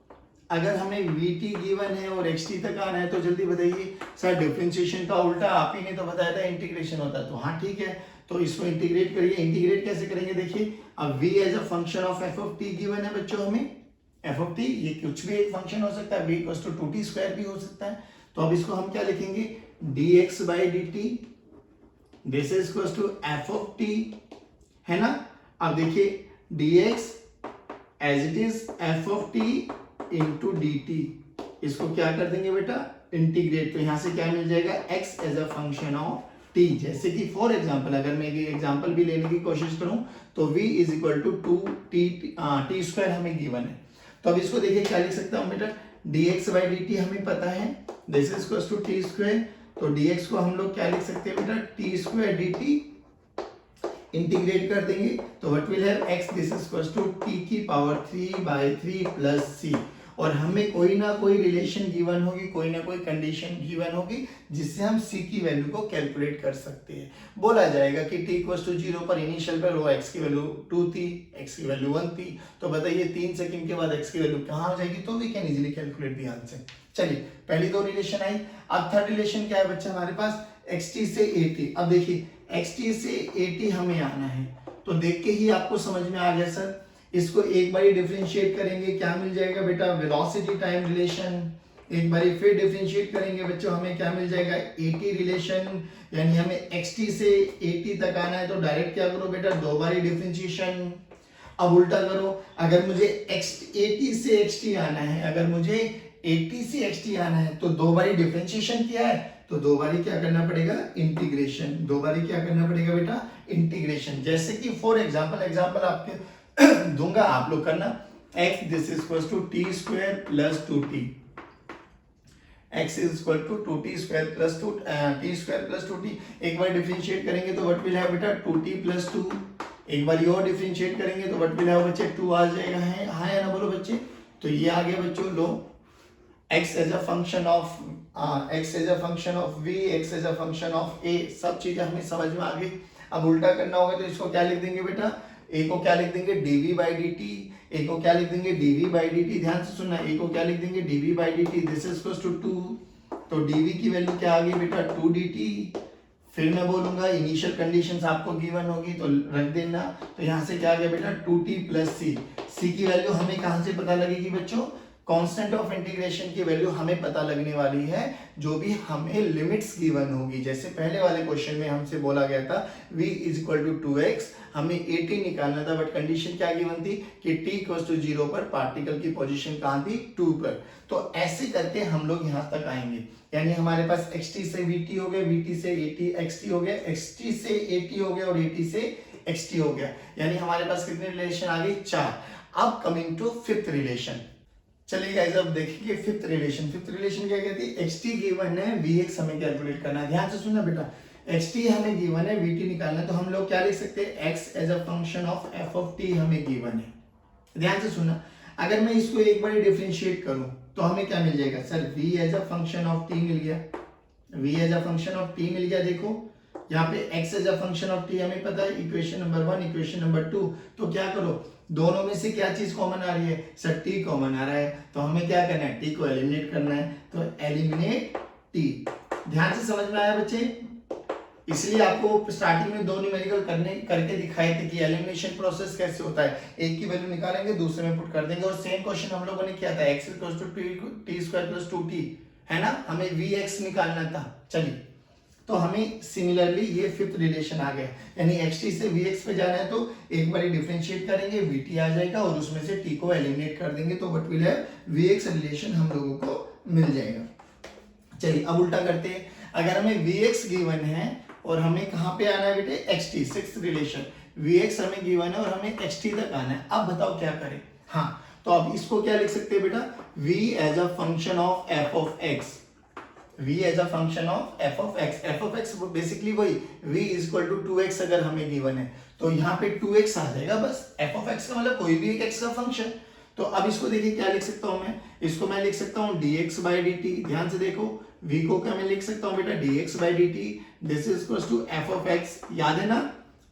अगर हमें vt गिवन है और xt तक आना है तो जल्दी बताइए सर, डिफरेंशिएशन का उल्टा आप ही ने तो बताया था इंटीग्रेशन होता है। तो हाँ ठीक है, तो इसको इंटीग्रेट करिए। इंटीग्रेट कैसे करेंगे देखिए, अब v as a function of f of t given है बच्चों हमें, f ऑफ t ये कुछ भी एक फंक्शन हो सकता है, v इक्वल्स टू 2t² भी हो सकता है। तो अब इसको हम क्या लिखेंगे, dx by dt, this is equals to f of t, है ना। अब देखिए dx as it is f of t into dt, इसको क्या कर देंगे बेटा, इंटीग्रेट। तो यहां से क्या मिल जाएगा, x as a function of t। जैसे कि फॉर एग्जांपल अगर मैं ये एग्जांपल भी लेने की कोशिश करूं तो v is equal to 2t, t² हमें गिवन है। तो अब इसको देखिए क्या लिख सकता हूँ बेटा, dx बाई dt हमें पता है this is equals to t square, तो dx को हम लोग क्या लिख सकते हैं बेटा, टी स्क्वायर dt, इंटीग्रेट कर देंगे तो what will have x this is equals to t की पावर 3/3 प्लस c, और हमें कोई ना कोई रिलेशन गिवन होगी, कोई ना कोई कंडीशन गिवन होगी जिससे हम c की वैल्यू को कैलकुलेट कर सकते हैं। बोला जाएगा कि t इक्वल्स टू 0 पर इनिशियल पर वो x की वैल्यू 2 थी, x की वैल्यू 1 थी, तो बताइए 3 सेकंड के बाद x की वैल्यू कहाँ हो जाएगी, तो we can easily calculate the answer. चलिए पहली दो रिलेशन आई, अब थर्ड रिलेशन क्या है बच्चा हमारे पास, xt से at। अब देखिए xt से at हमें आना है, तो देख के ही आपको समझ में आ गया सर, इसको एक बार डिफरेंशिएट करेंगे क्या मिल जाएगा बेटा, वेलोसिटी टाइम रिलेशन। एक बार फिर डिफरेंशिएट करेंगे बच्चों, हमें क्या मिल जाएगा, at रिलेशन, यानी हमें xt से at तक आना है तो डायरेक्ट क्या करो बेटा, दो बार डिफरेंशिएशन। अब उल्टा करो, अगर मुझे at से xt आना है, अगर मुझे at से xt आना है तो दो बार डिफरेंशिएशन किया है तो दो बारी क्या करना पड़ेगा, इंटीग्रेशन। दो बारी क्या करना पड़ेगा बेटा, इंटीग्रेशन। जैसे कि फॉर एग्जांपल आपके दूंगा, आप लोग करना, x this is equal to t square plus 2t, x is equal to 2t square plus 2 t square plus 2t। एक बार डिफरेंशिएट करेंगे तो व्हाट विल हैव बेटा, 2t प्लस 2। एक बार और डिफरेंशिएट करेंगे तो व्हाट विल हैव बच्चे, 2 आ जाएगा, है हाँ या ना बोलो बच्चे। तो ये आ गया बच्चों, लो x as a function of x as a function of v, x as a function of a, सब चीजें हमें समझ में आ गई। अब उल्टा करना होगा तो इसको क्या लिख देंगे बेटा, a को क्या लिख देंगे, dv बाई dt, a को क्या लिख देंगे, dv बाई dt, ध्यान से सुनना, a को क्या लिख देंगे, dv by dt, this is equals to 2, तो dv की वैल्यू क्या आ गई बेटा, 2 dt। फिर मैं बोलूंगा इनिशियल कंडीशंस आपको गिवन होगी तो रख देना, तो यहाँ से क्या आ गया बेटा, 2t प्लस c। c की वैल्यू हमें कहाँ से पता लगेगी बच्चों, कांस्टेंट ऑफ इंटीग्रेशन की वैल्यू हमें पता लगने वाली है जो भी हमें लिमिट्स गिवन होगी। जैसे पहले वाले क्वेश्चन में हमसे बोला गया था v is equal to 2x, हमें at निकालना था, बट कंडीशन क्या गिवन थी कि t इक्वल टू 0 पर पार्टिकल की पोजीशन कहाँ थी, 2 पर। तो ऐसे करके हम लोग यहाँ तक आएंगे, यानी हमारे पास xt से vt हो गया, vt से at xt हो गया, xt से at हो गया और at से xt हो गया, यानी हमारे पास कितने रिलेशन आ गई, 4। अब कमिंग टू फिफ्थ रिलेशन, चलिए गाइस अब देखिए फिफ्थ रिलेशन। फिफ्थ रिलेशन क्या कहती है, xt गिवन है, vx हमें कैलकुलेट करना है। ध्यान से सुनना बेटा, xt हमें गिवन है, vt निकालना है, तो हम लोग क्या लिख सकते हैं, x as a function of f of t हमें गिवन है। ध्यान से सुनना, अगर मैं इसको एक बार डिफरेंशिएट करूं तो हमें क्या मिल जाएगा sir, v as a function of t मिल गया, v as a function of t मिल गया। देखो यहाँ पे x as a function of t हमें पता है, इक्वेशन नंबर 1 इक्वेशन नंबर 2, तो क्या करो, दोनों में से क्या चीज कॉमन आ रही है सर, t कॉमन आ रहा है, तो हमें क्या करना है, t को एलिमिनेट करना है, तो एलिमिनेट t। ध्यान से समझ में आया बच्चे, इसलिए आपको स्टार्टिंग में दो न्यूमेरिकल करके दिखाए थे कि एलिमिनेशन प्रोसेस कैसे होता है, एक की वैल्यू निकालेंगे दूसरे में पुट कर देंगे, और सेम क्वेश्चन हम लोगों ने किया था, x equals to t square plus 2t, है ना, हमें vx निकालना था। चलिए तो हमें सिमिलरली ये फिफ्थ रिलेशन आ गया, यानी xt से vx पे जाना है तो एक बार डिफरेंशिएट करेंगे, vt आ जाएगा और उसमें से t को एलिमिनेट कर देंगे, तो what will have, vx relation हम लोगों को मिल जाएगा। चलिए अब उल्टा करते हैं, अगर हमें vx गिवन है और हमें कहाँ पे आना है बेटे, xt, सिक्स्थ रिलेशन, vx हमें गिवन है और हमें xt तक आना है। अब बताओ क्या करें, हाँ तो अब इसको क्या लिख सकते हैं बेटा, v as a function of f of x, v as a function of f of x basically वही v is equal to 2x अगर हमें गिवन है तो यहाँ पे 2x आ जाएगा बस, f ऑफ x का मतलब कोई भी एक x का फंक्शन। तो अब इसको देखिए क्या लिख सकता हूँ मैं, इसको मैं लिख सकता हूँ dx बाई dt, ध्यान से देखो v को क्या मैं लिख सकता हूँ बेटा, dx by dt, this is equal to f of x, याद है ना।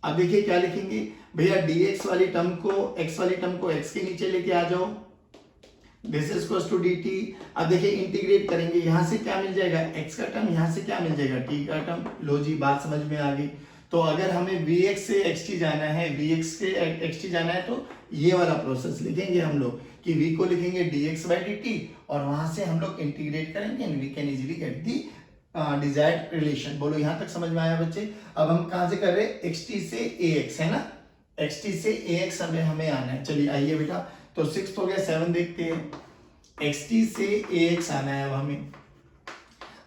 अब देखिए क्या लिखेंगे भैया, dx वाली टर्म को, x वाली टर्म को x के नीचे लेके आ जाओ, this is equal to dt। अब देखिए इंटीग्रेट करेंगे, यहाँ से क्या मिल जाएगा, x का टर्म, यहाँ से क्या मिल जाएगा, t का टर्म। लो जी बात समझ में आ गई। तो अगर हमें vx से xt जाना है, vx से xt जाना है तो ये वाला प्रोसेस लिखेंगे हम लोग कि v को लिखेंगे dx बाई dt और वहां से हम लोग इंटीग्रेट करेंगे and we can easily get the desired relation. बोलो यहाँ तक समझ में आया बच्चे। अब हम कहाँ से कर रहे हैं, xt से ax, है ना, xt से ax हमें आना है। चलिए आइए बेटा, तो 6 हो गया, 7 देखते हैं, xt से ax आना है अब हमें।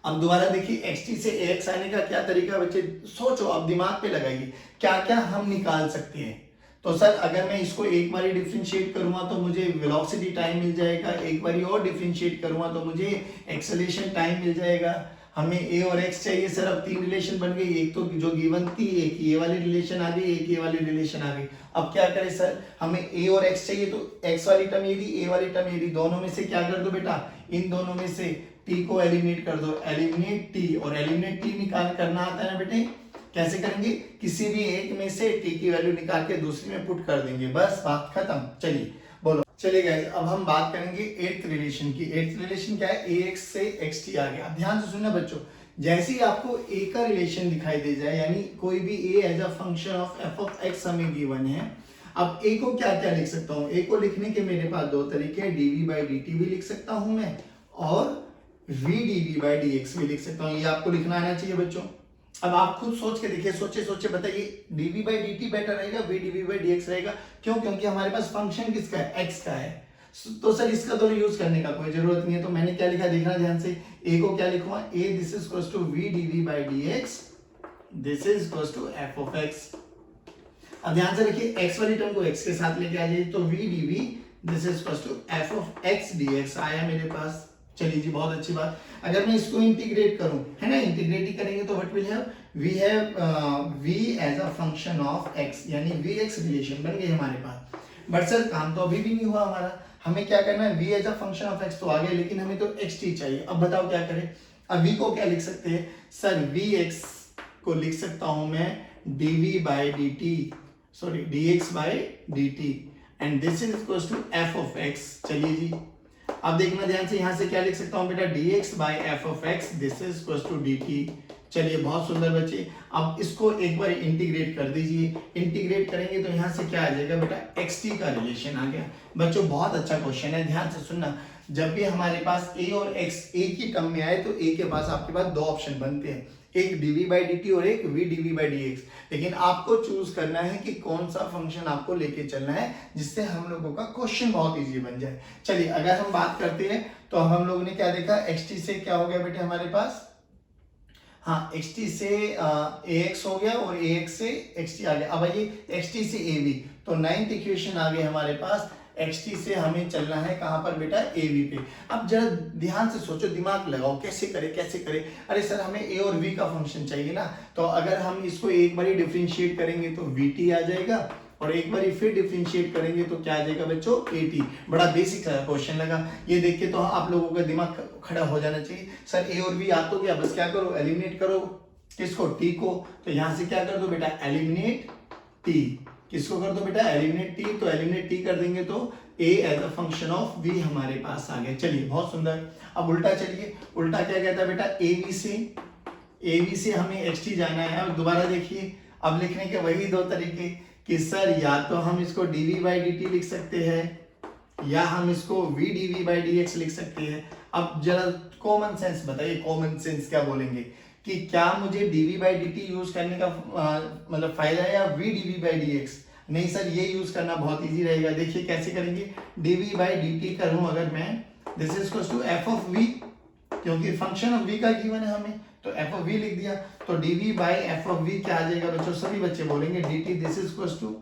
अब दोबारा देखिए xt से ax आने का क्या तरीका बच्चे, सोचो आप, दिमाग पे लगाइए क्या क्या हम निकाल सकते हैं। तो सर अगर मैं इसको एक बार डिफरेंशिएट करूंगा तो मुझे वेलोसिटी टाइम मिल जाएगा, एक बार और डिफरेंशिएट करूंगा तो मुझे एक्सेलरेशन टाइम मिल जाएगा। हमें ए और एक्स चाहिए सर, अब तीन रिलेशन बन गई, एक तो जो गिवन थी, एक ये वाली रिलेशन आ गई, एक ये वाली रिलेशन आ गई। अब क्या करें सर, हमें ए और एक्स चाहिए तो एक्स वाली टर्म ये दी, ए वाली टर्म ये दी, दोनों में से क्या कर दो बेटा, इन दोनों में से टी को एलिमिनेट कर दो, एलिमिनेट टी, और एलिमिनेट टी निकाल करना आता है ना बेटे, कैसे करेंगे, किसी भी एक में से टी की वैल्यू निकाल के दूसरी में पुट कर देंगे, बस बात खत्म। चलिए बोलो, चलिए गाइस अब हम बात करेंगे एट्थ रिलेशन की। एट्थ रिलेशन क्या है, ax से xt आ गया। अब ध्यान से सुनना बच्चों, जैसे ही आपको a का रिलेशन दिखाई दे जाए, यानी कोई भी a as a function of f of x हमें गिवन है, अब a को क्या क्या लिख सकता हूँ, a को लिखने के मेरे पास दो तरीके हैं, dv by dt भी लिख सकता हूँ मैं, और v dv by dx भी लिख सकता हूँ। ये आपको लिखना आना चाहिए बच्चों। अब आप खुद सोच के देखिए, सोचे सोचे बताइए, dv by dt बेटर रहेगा, v dv by dx रहेगा, क्यों, क्योंकि हमारे पास फंक्शन किसका है, x का है। तो सर इसका तो यूज करने का कोई जरूरत नहीं है, तो मैंने क्या लिखा देखना ध्यान से, a को क्या लिखूंगा, a this is equals to v dv by dx, this is equals to f of x। अब ध्यान से रखिए, x वाली टर्म को x के साथ लेके आ जाइए, तो v dv this is equals to f of x dx आया मेरे पास। चलिए जी, बहुत अच्छी बात। अगर मैं इसको इंटीग्रेट करूं, है ना, इंटीग्रेट ही करेंगे तो what will have, we have v as a function of x, यानी vx रिलेशन बन गई हमारे पास। बट सर काम तो अभी भी नहीं हुआ हमारा, हमें क्या करना है, v as a function of x तो आ गया, लेकिन हमें तो xt चाहिए। अब बताओ क्या करें, अब v को क्या लिख सकते हैं सर, vx को लिख सकता हूं मैं dv by dt, sorry dx by dt, and this is equals to f of x। चलिए जी, अब देखना ध्यान से, यहां से क्या लिख सकता हूं बेटा, dx by f of x, this is equals to dt। चलिए बहुत सुंदर बच्चे, अब इसको एक बार इंटीग्रेट कर दीजिए, इंटीग्रेट करेंगे तो यहाँ से क्या आ जाएगा बेटा, xt का रिलेशन आ गया। बच्चों बहुत अच्छा क्वेश्चन है, ध्यान से सुनना, जब भी हमारे पास a और x एक ही टर्म में आए तो a के पास आपके पास दो ऑप्शन बनते हैं, एक dv by dt और एक v dv by dx, लेकिन आपको चूज करना है कि कौन सा फंक्शन आपको लेके चलना है जिससे हम लोगों का क्वेश्चन बहुत इजी बन जाए। चलिए अगर हम बात करते हैं तो हम लोगों ने क्या देखा, xt से क्या हो गया बेटे हमारे पास, हाँ xt से ax हो गया और ax से xt आ गया। अब आइए xt से ab, तो नाइन्थ इक्वेशन आ गई हमारे पास, xt से हमें चलना है कहां पर बेटा, ab पे। अब जरा ध्यान से सोचो, दिमाग लगाओ, कैसे करें कैसे करें, अरे सर हमें a और v का फंक्शन चाहिए ना, तो अगर हम इसको एक बार डिफरेंशिएट करेंगे तो vt आ जाएगा, और एक बार फिर डिफरेंशिएट करेंगे तो क्या आ जाएगा बच्चों, at। बड़ा बेसिक क्वेश्चन लगा, ये देख के तो आप लोगों का दिमाग खड़ा हो जाना चाहिए, सर a और v आ तो गया, बस क्या करो, एलिमिनेट करो किसको, t को, तो यहां से क्या कर दो बेटा, एलिमिनेट t, किसको कर दो बेटा, एलिमिनेट t, तो एलिमिनेट t कर देंगे तो a as a function of v हमारे पास आ गया। चलिए बहुत सुंदर, अब उल्टा चलिए, उल्टा क्या कहता है बेटा, ab से हमें xt जाना है। अब दोबारा देखिए, अब लिखने के वही दो तरीके कि सर या तो हम इसको dv by dt लिख सकते हैं या हम इसको v dv by dx लिख सकते हैं। अब जरा कॉमन सेंस बताइए, कॉमन सेंस क्या बोलेंगे कि क्या मुझे dv by dt यूज करने का मतलब फायदा है या v dv by dx, नहीं सर ये यूज करना बहुत इजी रहेगा। देखिए कैसे करेंगे, dv by dt करूं अगर मैं, this is equals to f of v, क्योंकि फंक्शन ऑफ v का गिवन है हमें, तो f of v लिख दिया, तो dv by f of v क्या आ जाएगा बच्चों, सभी बच्चे बोलेंगे dt, this is equals to,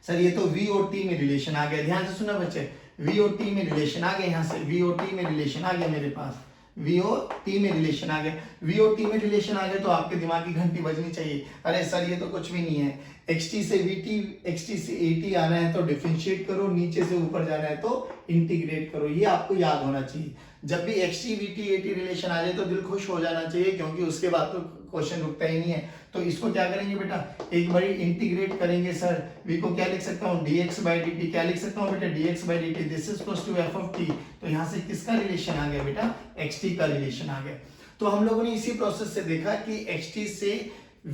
sir ये तो v और t में रिलेशन आ गया, ध्यान से सुना बच्चे, v और t में रिलेशन आ गया, यहाँ से v और t में रिलेशन आ गया मेरे पास, v और t में रिलेशन आ गया, v और t में रिलेशन आ गया तो आपके दिमाग की घंटी बजनी चाहिए, अरे सर ये तो कुछ भी नहीं है, xt से vt, xt से at आना है तो डिफरेंशिएट करो, नीचे से ऊपर जाना है तो इंटीग्रेट करो, ये आपको याद होना चाहिए। जब भी xt vt at रिलेशन आ जाए तो दिल खुश हो जाना चाहिए, क्योंकि उसके बाद तो क्वेश्चन रुकता ही नहीं है। तो इसको क्या करेंगे बेटा, एक बार इंटीग्रेट करेंगे, सर v को क्या लिख सकता हूँ, dx by dt, क्या लिख सकता हूँ बेटा, dx by dt, this is equals to f of t, तो यहाँ से किसका रिलेशन आ गया बेटा, xt का रिलेशन आ गया। तो हम लोगों ने इसी प्रोसेस से देखा कि xt से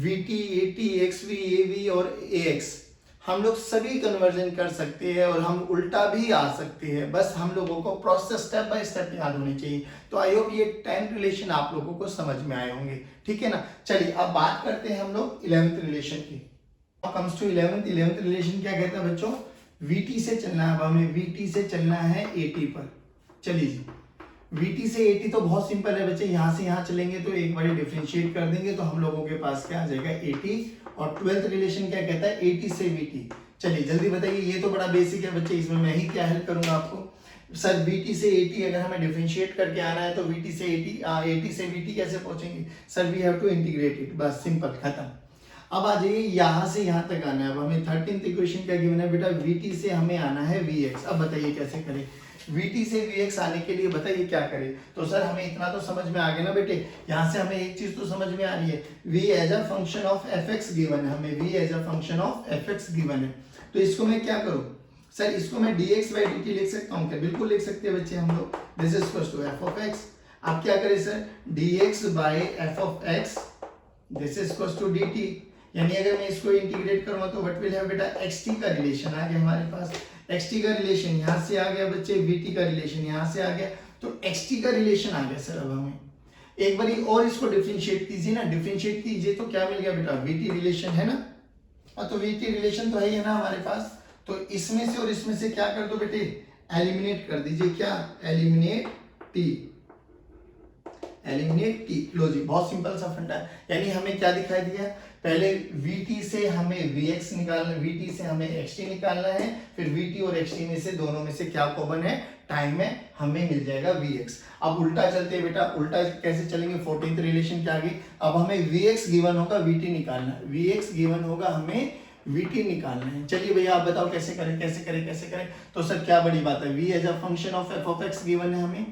vt, at, xv, av और ax हम लोग सभी कन्वर्जन कर सकते हैं और हम उल्टा भी आ सकते हैं, बस हम लोगों को प्रोसेस स्टेप बाय स्टेप याद होनी चाहिए। तो आई होप ये 10 रिलेशन आप लोगों को समझ में आए होंगे, ठीक है ना। चलिए अब बात करते हैं हम लोग 11th रिलेशन की। कम्स टू 11th रिलेशन क्या कहता है बच्चों, vt से चलना है, अब हमें vt से चलना है at पर। चलिए जी, vt से at तो बहुत सिंपल है बच्चे, यहाँ से यहाँ चलेंगे तो एक बार डिफरेंशिएट कर देंगे तो हम लोगों के पास क्या आ जाएगा 80, और 12th रिलेशन क्या कहता है 80 से vt, चलिए जल्दी बताइए, ये तो बड़ा बेसिक है बच्चे, इसमें मैं ही क्या हेल्प करूंगा आपको। सर VT से AT अगर हमें डिफरेंशिएट करके आना है तो VT से AT से VT कैसे पहुंचेंगे sir, we have to integrate it, बस सिंपल खत्म। अब आ जाइए यहाँ से यहाँ तक आना है। अब हमें 13th इक्वेशन क्या गिवन है बेटा, VT से हमें आना है VX। अब बताइए कैसे करें, VT से VX आने के लिए बताइए क्या करें। तो सर हमें इतना तो समझ में आ गया ना बेटे, यहाँ से हमें एक चीज तो समझ में आ रही है, V as a function of fx given है, हमें V as a function of fx given है। तो इसको मैं क्या करूँ सर, इसको मैं dx by dt लिख सकता हूँ क्या, बिल्कुल लिख सकते हैं बच्चे हम लोग। This is equal to f of x। आप क्या करें sir, dx by f of x this is equal to dt, यानी अगर मैं इसको इंटीग्रेट करूंगा तो व्हाट विल हैव बेटा, xt का रिलेशन आ गया हमारे पास, xt का रिलेशन यहाँ से आ गया बच्चे, vt का रिलेशन यहाँ से आ गया, तो xt का रिलेशन आ गया सर। अब हमें एक बार और इसको डिफरेंशिएट कीजिए ना, डिफरेंशिएट कीजिए तो क्या मिल गया बेटा, vt रिलेशन है ना, और तो vt रिलेशन तो है ही ना हमारे पास। तो इसमें से और इसमें से क्या कर दो बेटे, एलिमिनेट कर दीजिए, क्या एलिमिनेट t, एलिमिनेट t। लो जी, बहुत सिंपल सा फंडा है। यानी हमें क्या दिखाई दिया, पहले VT से हमें VX निकालना, VT से हमें XT निकालना है, फिर VT और XT में से दोनों में से क्या कॉमन है, टाइम में हमें मिल जाएगा VX। अब उल्टा चलते हैं बेटा, उल्टा कैसे चलेंगे, 14th रिलेशन क्या आ गई, अब हमें VX गिवन होगा, VT निकालना है, VX गिवन होगा, हमें VT निकालना है। चलिए भैया आप बताओ कैसे करें, कैसे करें, कैसे करें। तो सर क्या बड़ी बात है, V as a function of f of x given है हमें,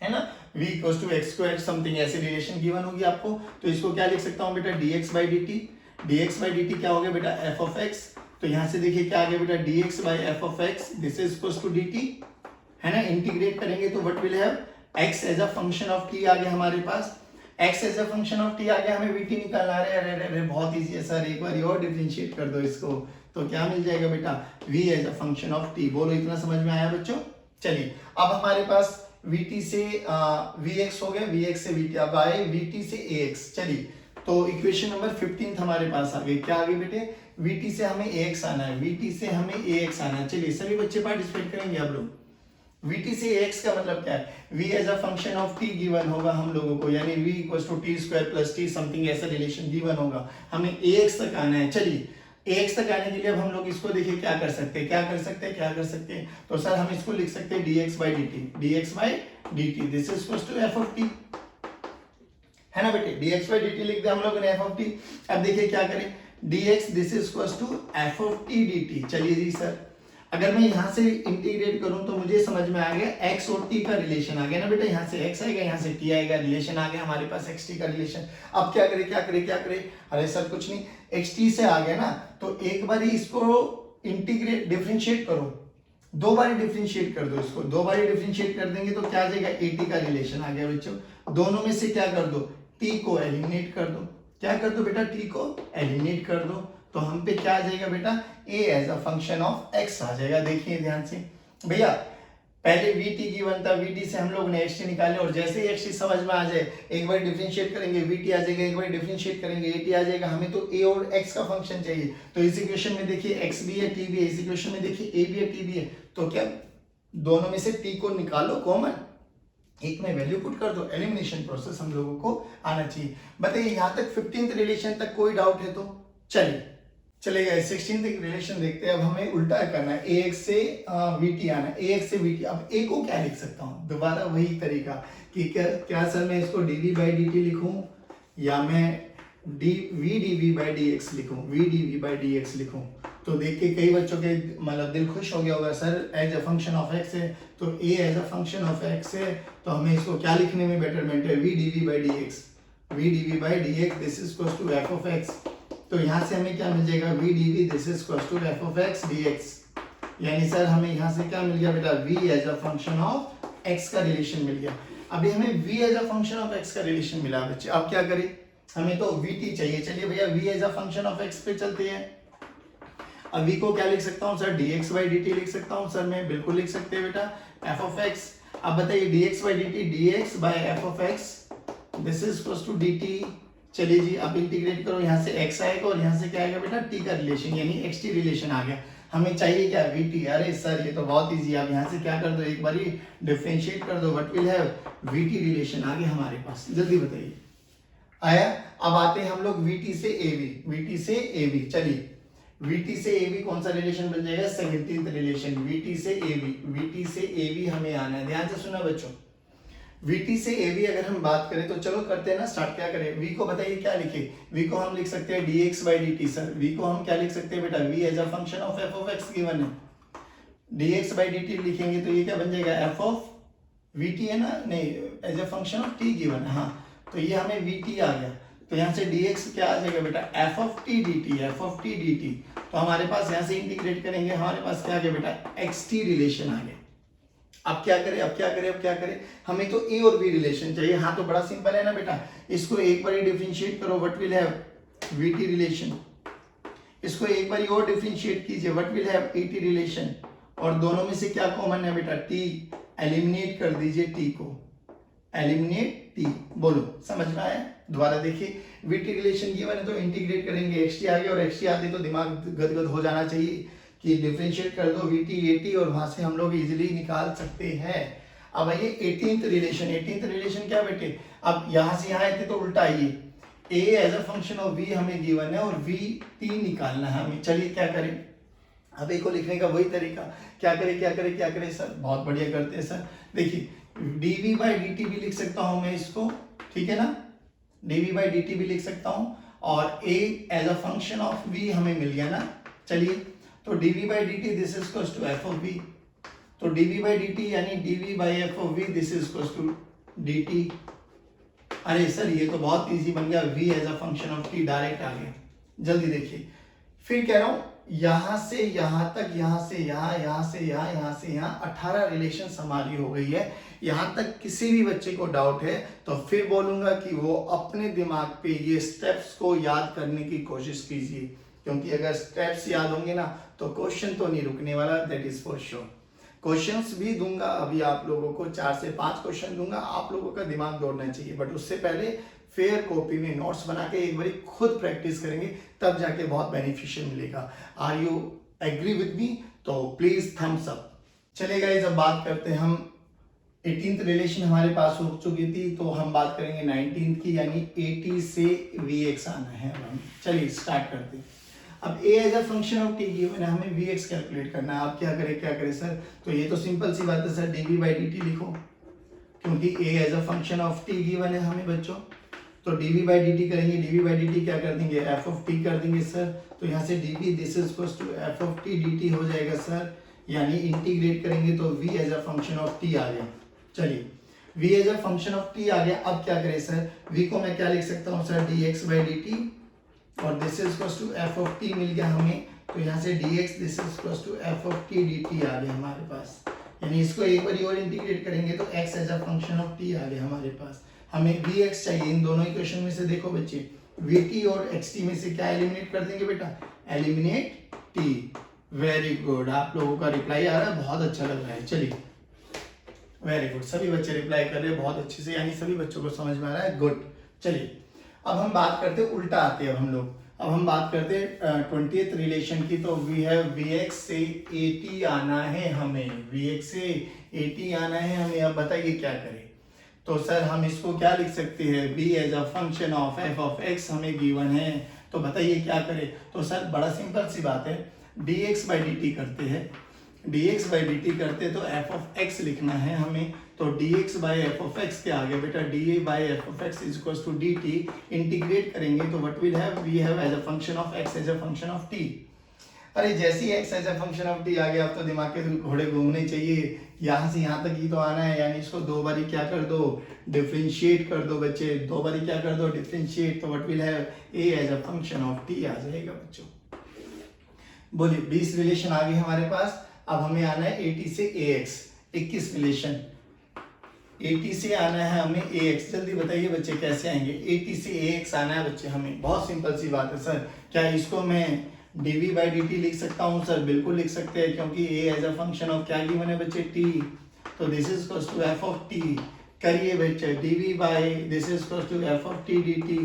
है ना, v equals to x square something ऐसी रिलेशन गिवन होगी आपको। तो इसको क्या लिख सकता हूँ बेटा, dx by dt, dx by dt क्या हो गया बेटा, f of x। तो यहाँ से देखिए क्या आ गया बेटा, dx by f of x this is equals to dt, है ना। इंटीग्रेट करेंगे तो what will have, x as a function of t आ गया हमारे पास, x as a function of t आ गया, हमें vt निकालना है। अरे अरे बहुत इजी है सर, एक बार और डिफरेंशिएट कर दो इसको, तो क्या मिल जाएगा बेटा, v as a function of t। बोलो इतना समझ में आया बच्चों। चलिए अब हमारे पास VT से VX हो गया, VX से VT, अब आए VT से AX। चलिए तो इक्वेशन नंबर 15 हमारे पास आ गई, क्या आ गई बेटे, VT से हमें AX आना है, VT से हमें AX आना है। चलिए सभी बच्चे पार्टिसिपेट करेंगे आप लोग। VT से AX का मतलब क्या है, V as a function of t given होगा हम लोगों को, यानी V equals to t square plus t something ऐसा रिलेशन गिवन होगा, हमें AX तक आना है। चलिए AX तक आने के लिए अब हम लोग इसको देखिए क्या कर सकते हैं, क्या कर सकते हैं, क्या कर सकते हैं। तो सर हम इसको लिख सकते हैं dx by dt, dx by dt this is equal to f of t, है ना बेटे, dx by dt लिख दिया हम लोगों ने f of t। अब देखिए क्या करें, dx this is equal to f of t dt। चलिए जी सर, अगर मैं यहाँ से इंटीग्रेट करूं तो मुझे समझ में आ गया x और t का रिलेशन आ गया ना बेटा, यहाँ से x आएगा, यहाँ से t आएगा, रिलेशन आ गया हमारे पास xt का रिलेशन। अब क्या करें, क्या करें, क्या करें, अरे सर कुछ नहीं, xt से आ गया ना, तो एक बार इसको इंटीग्रेट डिफरेंशिएट करो, दो बार डिफरेंशिएट कर दो इसको, दो बार डिफरेंशिएट कर देंगे तो क्या आ जाएगा, at का रिलेशन आ गया बच्चों। दोनों में से क्या कर दो, t को एलिमिनेट कर दो, क्या कर दो बेटा, t को एलिमिनेट कर दो, तो हम पे क्या आ जाएगा बेटा, a as a function of x आ जाएगा। देखिए ध्यान से भैया, पहले vt गिवन था, vt से हम लोग ने xt निकाले, और जैसे ही xt समझ में आ जाए एक बार डिफरेंशिएट करेंगे vt आ जाएगा, एक बार डिफरेंशिएट करेंगे at आ जाएगा। हमें तो a और x का फंक्शन चाहिए, तो इस इक्वेशन में देखिए x भी है t भी है, इस इक्वेशन में देखिए a भी है t भी है, तो क्या दोनों में से t को निकालो कॉमन, एक में वैल्यू पुट कर दो, एलिमिनेशन प्रोसेस हम लोगों को आना चाहिए। बताइए यहाँ तक 15th रिलेशन तक कोई डाउट है तो चलेगा। 16th रिलेशन देखते हैं। अब हमें उल्टा करना है, ax से vt आना है, ax से vt। अब a को क्या लिख सकता हूँ, दोबारा वही तरीका कि क्या सर मैं इसको dv by dt लिखूं, या मैं v dv by dx लिखूं, v dv by dx लिखूं। तो देख के कई बच्चों के मतलब दिल खुश हो गया होगा, sir as a function of x है तो a as a function of x है, तो हमें इसको क्या लिखने में बेटरमेंट है, v dv by dx, v dv by dx this is equal to f of x। तो यहाँ से हमें क्या मिल जाएगा, v dv this is equal to f of x dx, यानी सर हमें यहाँ से क्या मिल गया बेटा, v as a function of x का रिलेशन मिल गया। अभी हमें v as a function of x का रिलेशन मिला बच्चे, अब क्या करें, हमें तो vt चाहिए। चलिए भैया v as a function of x पे चलते हैं। अब v को क्या लिख सकता हूँ सर, dx by dt लिख सकता हूँ सर मैं, बिल्कुल लिख सकते हैं बेटा, f of x। अब बताइए dx by dt, dx by f of x this is equal to dt। चलिए जी अब इंटीग्रेट करो, यहाँ से x आएगा और यहाँ से क्या आएगा बेटा, t का रिलेशन यानी xt रिलेशन आ गया। हमें चाहिए क्या, vt। अरे सर ये तो बहुत इजी है, अब यहाँ से क्या कर दो, एक बार डिफरेंशिएट कर दो, what will have, vt relation आ गया हमारे पास। जल्दी बताइए आया। अब आते हैं हम लोग vt से av, vt से av। चलिए VT से AB कौन सा रिलेशन बन जाएगा? 17th relation. VT से AB हमें आना है, ध्यान से सुना बच्चों। VT से AB अगर हम बात करें तो चलो करते हैं ना स्टार्ट। क्या करें? V को बताइए क्या लिखे? V को हम लिख सकते हैं dx by dt। Sir V को हम क्या लिख सकते हैं बेटा? V as a function of f of x given है, dx by dt लिखेंगे तो ये क्या बन जाएगा? f of vt है ना, नहीं as a function of t given है। हाँ तो ये हमें vt आ गया, तो यहाँ से dx क्या आ जाएगा बेटा? f of t dt। तो हमारे पास यहाँ से इंटीग्रेट करेंगे, हमारे पास क्या आ गया बेटा? xt रिलेशन आ गया। अब क्या करें? हमें तो a और b रिलेशन चाहिए। हाँ तो बड़ा सिंपल है ना बेटा, इसको एक बार डिफरेंशिएट करो, what will have? vt relation. इसको एक बार और डिफरेंशिएट कीजिए, what will have? et relation. और दोनों में से क्या कॉमन है बेटा? t। एलिमिनेट कर दीजिए t को, एलिमिनेट t। बोलो समझ में आया? दोबारा देखिए, vt रिलेशन गिवन है तो इंटीग्रेट करेंगे, xt आ गया, और xt आते तो दिमाग गदगद हो जाना चाहिए कि डिफरेंशिएट कर दो vt at, और वहां से हम लोग इजीली निकाल सकते हैं। अब आइए 18th रिलेशन क्या बेटे? अब यहां से यहां आए थे तो उल्टा आइए, a as a function of v हमें गिवन है और v t निकालना है हमें। चलिए क्या करें? अब a को लिखने का वही तरीका, क्या करें सर? बहुत बढ़िया करते हैं सर। देखिए dv by dt भी लिख सकता हूं मैं इसको, ठीक है ना, dv by dt भी लिख सकता हूं, और a as a function of v हमें मिल गया ना। चलिए तो dv by dt this is equals to f of v, तो dv by dt यानी dv by f of v this is equals to dt। अरे सर ये तो बहुत इजी बन गया, v as a function of t direct आ गया। जल्दी देखिए, फिर कह रहा हूं यहां से यहां तक, यहां से यहां, यहां से यहां, यहां से यहां 18 रिलेशन हमारी हो गई है। यहां तक किसी भी बच्चे को डाउट है तो फिर बोलूंगा कि वो अपने दिमाग पे ये स्टेप्स को याद करने की कोशिश कीजिए, क्योंकि अगर स्टेप्स याद होंगे ना तो क्वेश्चन तो नहीं रुकने वाला, that is for sure. Questions भी दूंगा अभी आप लोगों को, 4 से 5 क्वेश्चन दूंगा, आप लोगों का दिमाग दौड़ना चाहिए, बट उससे पहले फेयर कॉपी में नोट्स बना के एक बार खुद प्रैक्टिस करेंगे, तब जाके बहुत बेनिफिशियल मिलेगा। Are you agree with me? तो प्लीज थम्स अप। चलिए गाइस, अब बात करते हैं हम 18th रिलेशन हमारे पास हो चुकी थी, तो हम बात करेंगे 19th की, यानी 80 से Vx आना है हमें। चलिए स्टार्ट करते हैं। अब a as a function of t given है, हमें Vx कैलकुलेट करना है। आप क्या करें सर? तो ये तो सिंपल सी बात है सर, dv by dt लिखो, क्योंकि a as a function of t given है हमें बच्चों। तो dv by dt करेंगे, dv by dt क्या कर देंगे? f of t कर देंगे सर। तो यहाँ से dv this is equals to f of t dt हो जाएगा सर, यानी इंटीग्रेट करेंगे तो v as a function of t आ गया। चलिए v as a function of t आ गया। अब क्या करें सर? v को मैं क्या लिख सकता हूँ सर? dx by dt, और this is equals to f of t मिल गया हमें, तो यहाँ से dx this is equals to f of t dt आ गया हमारे पास। यानी इसको एक बार और इंटीग्रेट करेंगे तो x as a function of t आ गया हमारे पास। हमें vx चाहिए इन दोनों इक्वेशन में से। देखो बच्चे, vt और xt में से क्या एलिमिनेट कर देंगे बेटा? Eliminate t। वेरी गुड, आप लोगों का रिप्लाई आ रहा है, बहुत अच्छा लग रहा है। चलिए वेरी गुड, सभी बच्चे रिप्लाई कर रहे हैं बहुत अच्छे से, यानी सभी बच्चों को समझ में आ रहा है, गुड। चलिए अब हम बात करते हैं, उल्टा आते हैं हम लोग। अब हम बात करते हैं 20th रिलेशन की, तो वी हैव Vx से 80 आना है हमें, Vx से 80 आना है हमें। अब बताइए क्या करें? तो सर हम इसको क्या लिख सकते हैं? b as a function of f of x हमें गिवन है, तो बताइए क्या करें? तो सर बड़ा सिंपल सी बात है, dx by dt करते हैं, dx by dt करते तो f of x लिखना है हमें। तो dx by f of x क्या आ गया बेटा? dA by f of x is equals to dt। Integrate करेंगे तो what will have? we have as a function of x as a function of t। अरे जैसे ही x as a function of t आ गया, अब तो दिमाग के घोड़े घूमने चाहिए, यहाँ से यहाँ तक ही तो आना है, यानी इसको दो बारी क्या कर दो? डिफरेंशिएट कर दो बच्चे, दो बारी क्या कर दो? डिफरेंशिएट। तो what will have? a as a function of t आ जाएगा बच्चों। बोलिए 20 रिलेशन आ गए हमारे पास। अब हमें आना है 80 से ax, 21 रिलेशन। 80 से आना है हमें ax, जल्दी बताइए बच्चे कैसे आएंगे? 80 से ax आना है बच्चे हमें, बहुत सिंपल सी बात है सर। क्या इसको मैं dv by dt लिख सकता हूँ सर? बिल्कुल लिख सकते हैं, क्योंकि a as a function of क्या गिवन है बच्चे? t। तो this is equals to f of t। करिए बच्चे, dv by this is equals to f of t dt।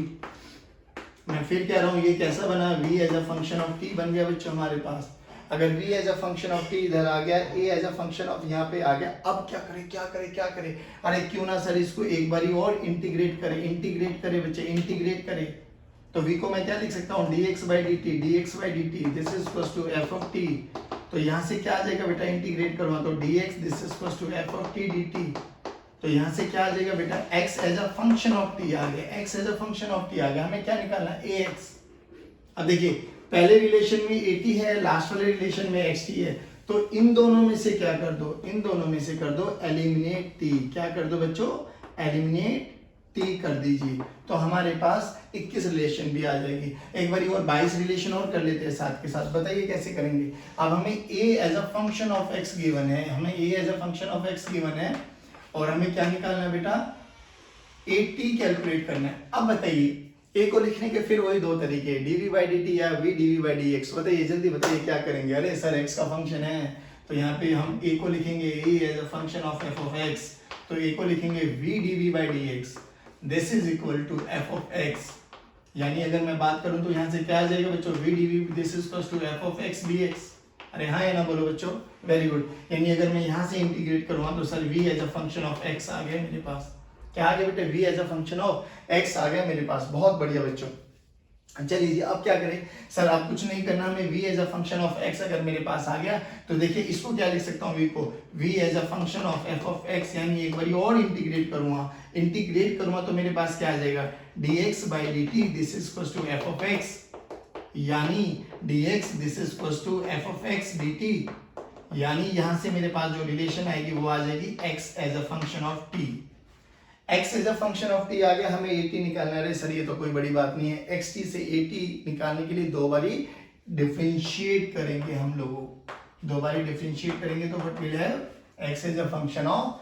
मैं फिर कह रहा हूँ ये कैसा बना? v as a function of t बन गया बच्चों हमारे पास। अगर v as a function of t इधर आ गया, a as a function of यहाँ पे आ गया। अब क्या करें? अरे क्यों ना सर इसको एक बारी और इंटीग्रेट करें बच्चे, इंटीग्रेट करें। तो v को मैं क्या लिख सकता हूँ, dx by dt, dx by dt this is equals to f of t। तो यहाँ से क्या आ जाएगा बेटा, इंटीग्रेट करूँगा तो dx this is equals to f of t dt। तो यहाँ से क्या आ जाएगा बेटा, x as a function of t आ गया, x as a function of t आ गया। हमें क्या निकालना है, ax। अब देखिए पहले रिलेशन में at है, लास्ट वाले रिलेशन में xt है, तो इन दोनों में से क्या कर दो, इन दोनों में से कर दो एलिमिनेट t। क्या कर दो बच्चों, एलिमिनेट t कर दीजिए, तो हमारे पास 21 रिलेशन भी आ जाएगी। एक बार और 22 रिलेशन और कर लेते हैं साथ के साथ, बताइए कैसे करेंगे। अब हमें a as a function of x given है, हमें a as a function of x given है, और हमें क्या निकालना है बेटा, at कैलकुलेट करना है। अब बताइए a को लिखने के फिर वही दो तरीके, dv by dt या v dv by dx। बताइए जल्दी बताइए क्या करेंगे। अरे सर x का फंक्शन है, तो यहाँ पे हम a को लिखेंगे a as a function of f of x, तो a को लिखेंगे v dv by dx this is equal to f of x। यानी अगर मैं बात करूं तो यहाँ से क्या आ जाएगा बच्चों, v dv this is equal to f of x dx। अरे हाँ है ना, बोलो बच्चों, वेरी गुड। यानी अगर मैं यहाँ से इंटीग्रेट करूँगा तो sir v as a function of x आ गया मेरे पास। क्या आ गया बेटे, v as a function of x आ गया मेरे पास। बहुत बढ़िया बच्चों। चलिए जी अब क्या करें, सर आप कुछ नहीं करना, हमें v as a function of x अगर मेरे पास आ गया तो देखिए इसको क्या लिख सकता हूँ, v को v as a function of f of x। यानी एक बार और इंटीग्रेट करूंगा तो मेरे पास क्या आ जाएगा, dx by dt this is equal to f of x, यानी dx this is equal to f of x dt। यानी यहां से मेरे पास जो रिलेशन आएगी वो आ जाएगी x as a function of t। x as a function of t आ गया, हमें at निकालना है। सर ये तो कोई बड़ी बात नहीं है, xt से at निकालने के लिए दो बारी डिफरेंशिएट करेंगे हम लोगों, दो बारी डिफरेंशिएट करेंगे तो what will have, x as a function of,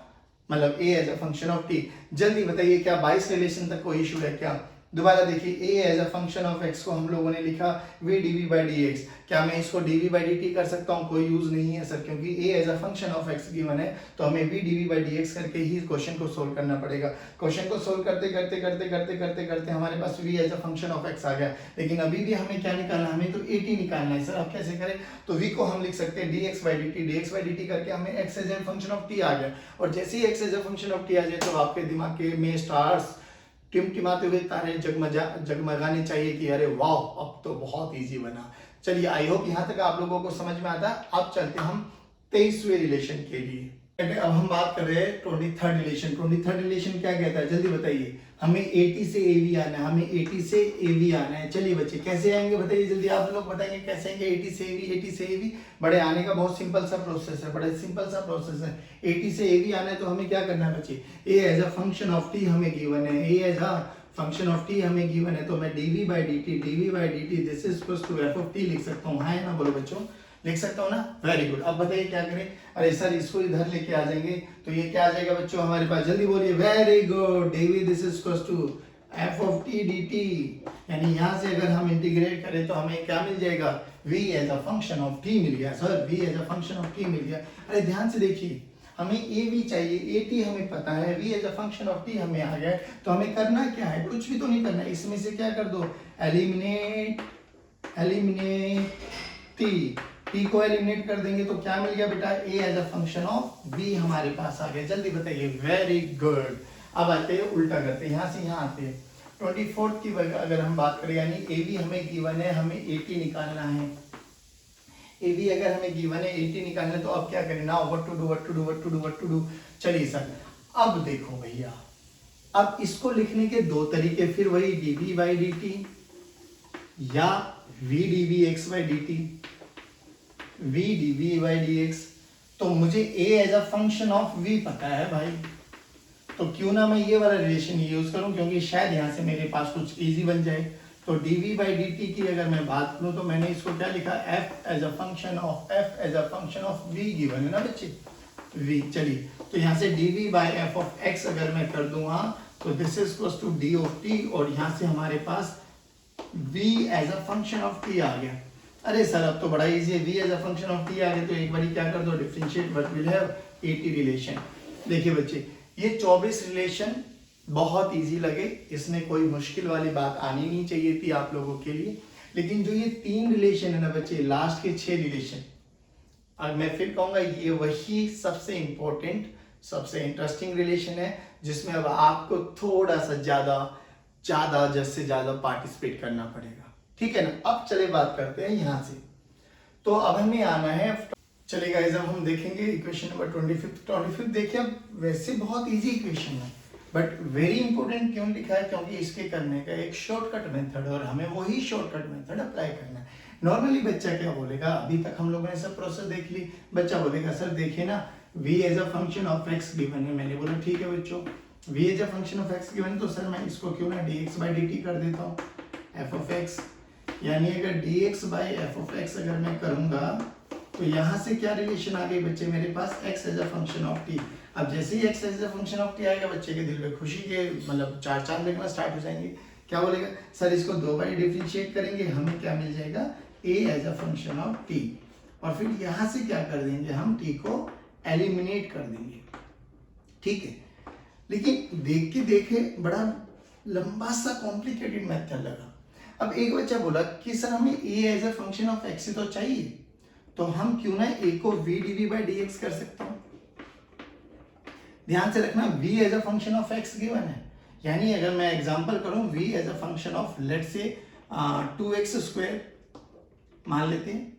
मतलब a as a function of t। जल्दी बताइए क्या 22 रिलेशन तक कोई इशू है क्या। दोबारा देखिए a as a function of x को हम लोगों ने लिखा v dv by dx। क्या मैं इसको dv by dt कर सकता हूँ, कोई यूज नहीं है सर, क्योंकि a as a function of x given है, तो हमें v dv by dx करके ही क्वेश्चन को सोल्व करना पड़ेगा। क्वेश्चन को सोल्व करते करते करते करते करते करते हमारे पास v as a function of x आ गया, लेकिन अभी भी हमें क्या निकालना है, हमें तो at निकालना है। सर आप कैसे करें, तो v को हम लिख सकते हैं dx by dt करके हमें x as a function of t आ गया, और जैसे ही x as a function of t आ जाए तो आपके दिमाग के में स्टार्स टिमटिमाते हुए तारे जगमगाने चाहिए कि अरे वाह अब तो बहुत इजी बना। चलिए आई होप यहाँ तक आप लोगों को समझ में आता है। अब चलते हम 23वें रिलेशन के लिए। अब हम बात कर रहे हैं 23rd रिलेशन। 23rd रिलेशन क्या कहता है, जल्दी बताइए। हमें 80 से AV आना है, हमें 80 से AV आना है। चलिए बच्चे कैसे आएंगे बताइए जल्दी, आप लोग बताएंगे कैसे आएंगे 80 से AV। 80 से AV बड़े आने का बहुत सिंपल सा प्रोसेस है, बड़ा सिंपल सा प्रोसेस है। 80 से AV आना है तो हमें क्या करना है बच्चे, A as a function of t हमें गिवन है, A as a function of t हमें गिवन है, तो मैं dv by dt this is equal to f of t लिख सकता हूँ। है ना, बोलो बच्चों, लिख सकता हूँ ना, वेरी गुड। अब बताइए क्या करें, अरे सर इसको इधर लेके आ जाएंगे तो ये क्या आ जाएगा बच्चों हमारे पास, जल्दी बोलिए, very good, dv this is equal to f of t dt। यानी यहाँ से अगर हम इंटीग्रेट करें तो हमें क्या मिल जाएगा, v as a function of t मिल गया। Sir v as a function of t मिल गया। अरे ध्यान से देखिए, हमें a v चाहिए, a t हमें पता है, v as a function of t हमें आ गया, तो हमें करना क्या है, कुछ भी तो नहीं करना है, इसमें से क्या कर दो, एलिमिनेट t को एलिमिनेट कर देंगे तो क्या मिल गया बेटा, a as a function of v हमारे पास आ गया। जल्दी बताइए, वेरी गुड। अब आते हैं उल्टा करते हैं, यहाँ से यहाँ आते हैं 24th की अगर हम बात करें, यानी a v हमें गिवन है, हमें a t निकालना है। ए बी अगर हमें गिवन है 80 निकालना है तो अब क्या करें, नाउ व्हाट टू डू। चलिए सर अब देखो भैया, अब इसको लिखने के दो तरीके, फिर वही dv by dt या v dv x by dt, v dv by dx। तो मुझे a as a function of v पता है भाई, तो क्यों ना मैं ये वाला रिलेशन यूज करूं, क्योंकि शायद यहां से मेरे पास कुछ इजी बन जाए। तो dv by dt की अगर मैं बात करूं तो मैंने इसको क्या लिखा, f as a function of v given है ना बच्चे, v। चलिए तो यहाँ से dv by f of x अगर मैं कर दूंगा तो this is equal to d of t, और यहाँ से हमारे पास v as a function of t आ गया। अरे सर अब तो बड़ा इजी है, v as a function of t आ गया, तो एक बार क्या कर दो, differentiate what will have 80 relation. देखिए बच्चे ये 24 रिलेशन बहुत इजी लगे, इसमें कोई मुश्किल वाली बात आनी नहीं चाहिए थी आप लोगों के लिए, लेकिन जो ये 3 रिलेशन है ना बच्चे, लास्ट के 6 रिलेशन, और मैं फिर कहूंगा ये वही सबसे इंपॉर्टेंट सबसे इंटरेस्टिंग रिलेशन है, जिसमें अब आपको थोड़ा सा ज्यादा ज्यादा से ज्यादा पार्टिसिपेट करना पड़ेगा, ठीक है ना। अब चले बात करते हैं यहाँ से। तो अब हमें आना है, चलिए गाइस अब हम देखेंगे इक्वेशन नंबर 25 देखिए। अब वैसे बहुत इजी इक्वेशन है बट वेरी इंपॉर्टेंट क्यों लिखा है, क्योंकि इसके करने का एक शॉर्टकट मेथड है और हमें वही शॉर्टकट मेथड अप्लाई करना है। नॉर्मली बच्चा क्या बोलेगा, अभी तक हम लोगों ने सब प्रोसेस देख ली, बच्चा बोलेगा सर देखिए ना v as a function of x given है। मैंने बोला ठीक है बच्चों, v as a function of x given, तो सर मैं इसको क्यों ना dx/dt कर देता हूँ f ऑफ x, यानी अगर dx/f(x) अगर मैं करूंगा तो यहाँ से क्या रिलेशन आ गई बच्चे मेरे पास, x as a function of t। अब जैसे ही x as a function of t आएगा बच्चे के दिल में खुशी के मतलब चार चांद लगना स्टार्ट हो जाएंगे। क्या बोलेगा सर इसको 2 बार डिफरेंशिएट करेंगे, हमें क्या मिल जाएगा a as a function of t, और फिर यहाँ से क्या कर देंगे हम t को एलिमिनेट कर देंगे, ठीक है। लेकिन देख के देखे बड़ा लंबा सा कॉम्प्लिकेटेड मेथड लगा। अब एक बच्चा बोला कि सर हमें a as a function of x तो चाहिए, तो हम क्यों ना a को v dv/dx कर सकता हूं। ध्यान से रखना v as a function of x given है, यानी अगर मैं एग्जांपल करूं v as a function of let से 2x² मान लेते हैं,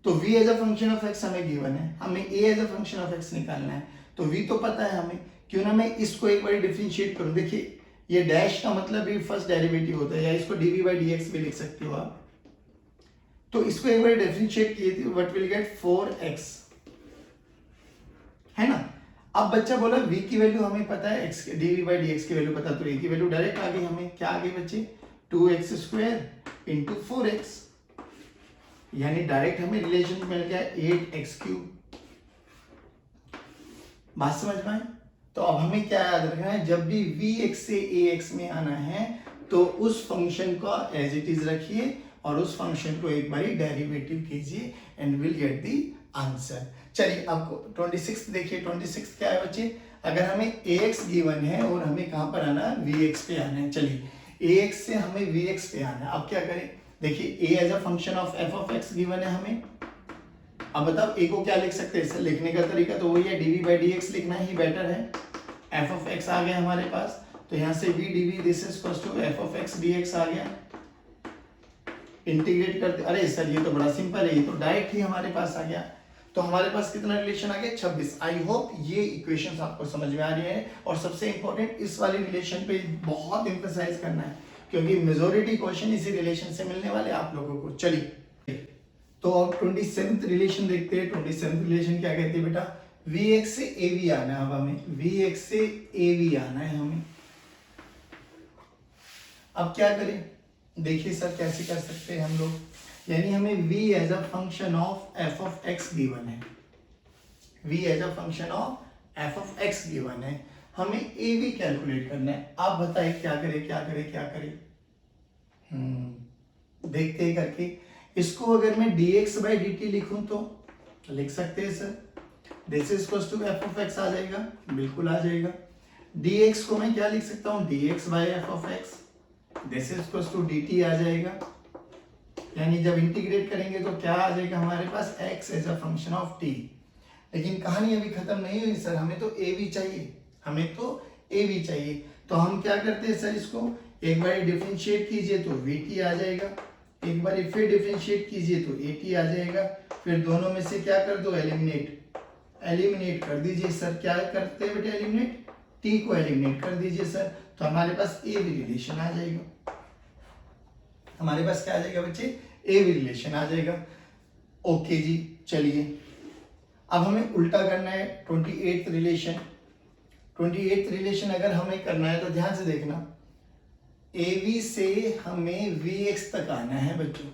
तो v as a function of x हमें गिवन है, हमें a as a function of x निकालना है, तो v तो पता है हमें, क्यों ना मैं इसको एक बार डिफरेंशिएट करूं। देखिए ये डैश का मतलब भी फर्स्ट डेरिवेटिव होता है, या इसको dv/dx भी लिख सकते हो आप। तो इसको एक बार डिफरेंशिएट किए थे, व्हाट विल गेट 4x, है ना। अब बच्चा बोला v की वैल्यू हमें पता है, x dv/dx की वैल्यू पता, तो a की वैल्यू डायरेक्ट आ गई हमें, क्या आ गई बच्चे 2x² इंटू 4x, यानी डायरेक्ट हमें रिलेशन मिल गया 8x3। बात समझ में आई। तो अब हमें क्या याद रखना है, जब भी vx से ax में आना है तो उस फंक्शन को एज इट इज रखिए और उस फंक्शन को एक बारी डेरिवेटिव कीजिए and will get the answer. चलिए आपको 26 देखिए, 26 क्या है बच्चे, अगर हमें ax गिवन है और हमें कहां पर आना है vx पे आना है। चलिए ax से हमें vx पे आना है, अब क्या करें, देखिए a as a function of f of x given है हमें। अब बताओ a को क्या लिख सकते हैं, इसे लिखने का तरीका तो वही है, dv/dx लिखना ही बेटर है। f ऑफ x आ गया हमारे पास, तो यहाँ से v dv this is equal to f of x dx आ गया। इंटीग्रेट कर, अरे सर ये तो बड़ा सिंपल है, ये तो डायरेक्ट ही हमारे पास आ गया। तो हमारे पास कितना रिलेशन आ गया 26। आई होप ये इक्वेशंस आपको समझ में आ रही है, और सबसे इंपॉर्टेंट इस वाले रिलेशन पे बहुत एम्फसाइज करना है, क्योंकि मेजॉरिटी क्वेश्चन इसी रिलेशन से मिलने वाले आप लोगों को। चलिए तो अब 27th रिलेशन देखते हैं। 27th रिलेशन क्या कहती है बेटा, vx से av आना है, अब हमें vx से av आना है हमें। अब क्या करें, देखिए सर कैसे कर सकते हैं हम लोग, यानी हमें v as a function of f of x given है, v as a function of f of x given है, हमें av कैलकुलेट करना है। आप बताइए क्या करें क्या करें क्या करें। देखते हैं करके। इसको अगर मैं dx/dt लिखूं तो लिख सकते हैं sir, this is equal to f of x आ जाएगा, बिल्कुल आ जाएगा। dx को मैं क्या लिख सकता हूं, dx/f of x, this is equal to dt आ जाएगा। यानी जब इंटीग्रेट करेंगे तो क्या आ जाएगा हमारे पास, x as a function of t। लेकिन कहानी अभी खत्म नहीं हुई सर, हमें तो a भी चाहिए, हमें तो a भी चाहिए। तो हम क्या करते हैं सर, इसको एक बार डिफरेंशिएट कीजिए तो vt आ जाएगा, एक बार फिर डिफरेंशिएट कीजिए तो at आ जाएगा, फिर दोनों में से क्या कर दो, एलिमिनेट कर दीजिए सर। क्या करते हैं बेटे, एलिमिनेट, t को एलिमिनेट कर दीजिए सर, तो हमारे पास a भी रिलेशन आ जाएगा। हमारे पास क्या आ जाएगा बच्चे, a भी रिलेशन आ जाएगा। ओके जी, चलिए अब हमें उल्टा करना है। 28th रिलेशन, 28th रिलेशन अगर हमें करना है तो ध्यान से देखना, AV से हमें VX तक आना है बच्चों,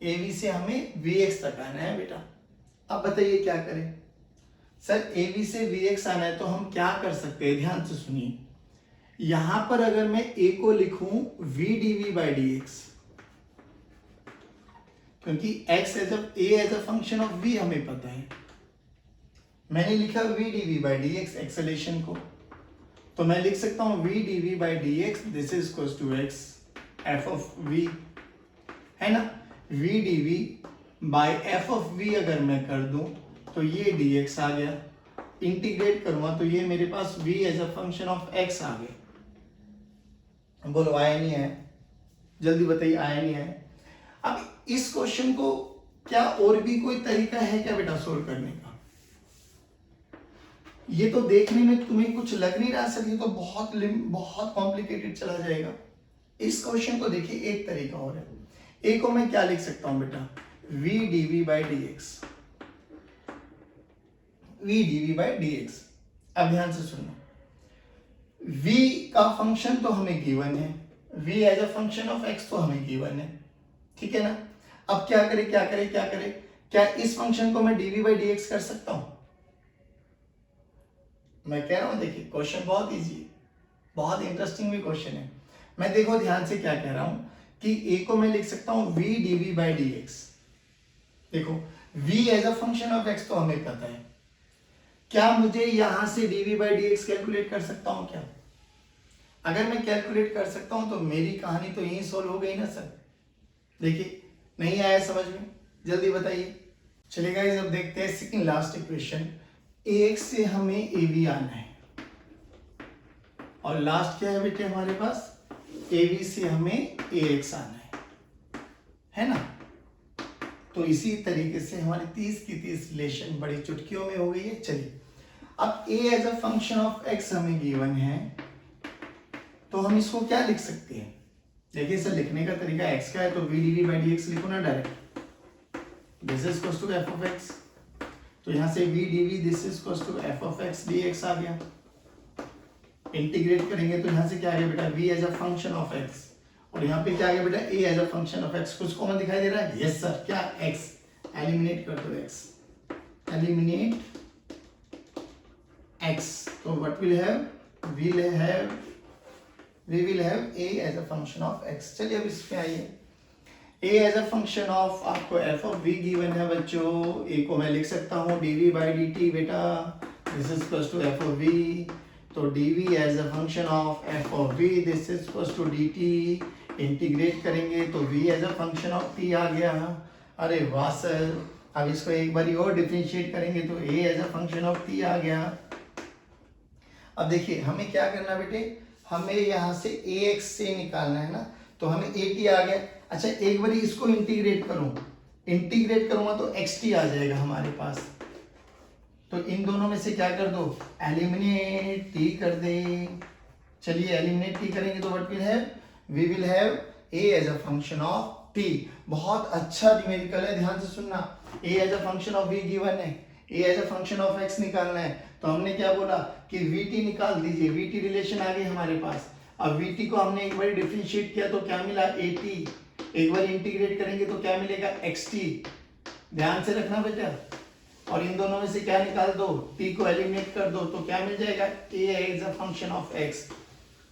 AV से हमें VX तक आना है बेटा। अब बताइए क्या करें सर, AV से VX आना है तो हम क्या कर सकते हैं, ध्यान से सुनिए। यहां पर अगर मैं A को लिखूं v dv/dx, क्योंकि x as a function of v हमें पता है, मैंने लिखा v dv/dx एक्सेलेरेशन को, तो मैं लिख सकता हूं v dv/dx this is equal to x f of v, है ना। v dv/f ऑफ v अगर मैं कर दूं तो ये dx आ गया, इंटीग्रेट करूंगा तो ये मेरे पास v as a function of x आ गया। बोलो आया नहीं आया, जल्दी बताइए आया नहीं आया। अब इस क्वेश्चन को क्या और भी कोई तरीका है क्या बेटा सोल्व करने का? ये तो देखने में तुम्हें कुछ लग नहीं रहा सर, ये तो बहुत कॉम्प्लिकेटेड चला जाएगा। इस क्वेश्चन को देखिए एक तरीका और है। ए को मैं क्या लिख सकता हूं बेटा, v dv by dx, v dv by dx। अब ध्यान से सुनना, v का फंक्शन तो हमें गिवन है, v as a function of x तो हमें गिवन है, ठीक है ना। अब क्या करें क्या करें क्या करें, क्या इस फंक्शन को मैं dv by dx कर सकता हूं? मैं कह रहा हूं देखिए क्वेश्चन बहुत इजी है, बहुत इंटरेस्टिंग भी क्वेश्चन है। मैं देखो ध्यान से क्या कह रहा हूं कि a को मैं लिख सकता हूं v dv by dx। देखो v as a function of x तो हमें पता है, क्या मुझे यहां से dv by dx कैलकुलेट कर सकता हूं क्या? अगर मैं कैलकुलेट कर सकता हूं तो मेरी कहानी तो यहीं सोल्व हो गई ना सर। देखिए नहीं आया समझ में, जल्दी बताइए। चलिए गाइस अब देखते हैं सेकंड लास्ट इक्वेशन। ax से हमें ab आना है और लास्ट क्या है बेटे हमारे पास, ab से हमें ax आना है ना। तो इसी तरीके से हमारी 30 की 30 रिलेशन बड़ी चुटकियों में हो गई है। चलिए अब a as a function of x हमें गिवन है, तो हम इसको क्या लिख सकते हैं? देखिए सर लिखने का तरीका x का है तो v dv by dx लिखो ना direct, this is equals to f of x। तो यहां से v dv this is equals to f of x dx आ गया। इंटीग्रेट करेंगे तो यहां से क्या आ गया बेटा, v as a function of x, और यहाँ पे क्या आ गया बेटा a as a function of x। कुछ कॉमन दिखाई दे रहा है? यस सर, क्या x, एलिमिनेट कर दो x, एलिमिनेट x, तो what will have, we will have a as a function of x। चलिए अब इसमें आइए, a as a function of आपको f of v given है बच्चों, a को मैं लिख सकता हूँ dv by dt बेटा, this is equals to f of v, तो dv as a function of f of v this is equals to dt, integrate करेंगे तो v as a function of t आ गया। अरे वाह सर, अब इसको एक बारी और डिफरेंशिएट करेंगे तो a as a function of t आ गया। अब देखिए हमें क्या करना बेटे, हमें यहाँ से ax से निकालना है ना, तो हमें at आ गया। अच्छा एक बारी इसको इंटीग्रेट करूंगा तो xt आ जाएगा हमारे पास, तो इन दोनों में से क्या कर दो, एलिमिनेट t कर दे। चलिए एलिमिनेट t करेंगे तो what will have, we will have a as a function of t। बहुत अच्छा न्यूमेरिकल है, ध्यान से सुनना। a as a function of v given है, a as a function of x निकालना है, तो हमने क्या बोला कि vt निकाल दीजिए, vt रिलेशन आ गई हमारे पास। अब vt को हमने एक बार डिफरेंशिएट किया तो क्या मिला, at, एक बार इंटीग्रेट करेंगे तो क्या मिलेगा, xt। ध्यान से रखना बेटा, और इन दोनों में से क्या निकाल दो, t को एलिमिनेट कर दो तो क्या मिल जाएगा, a as a function of x।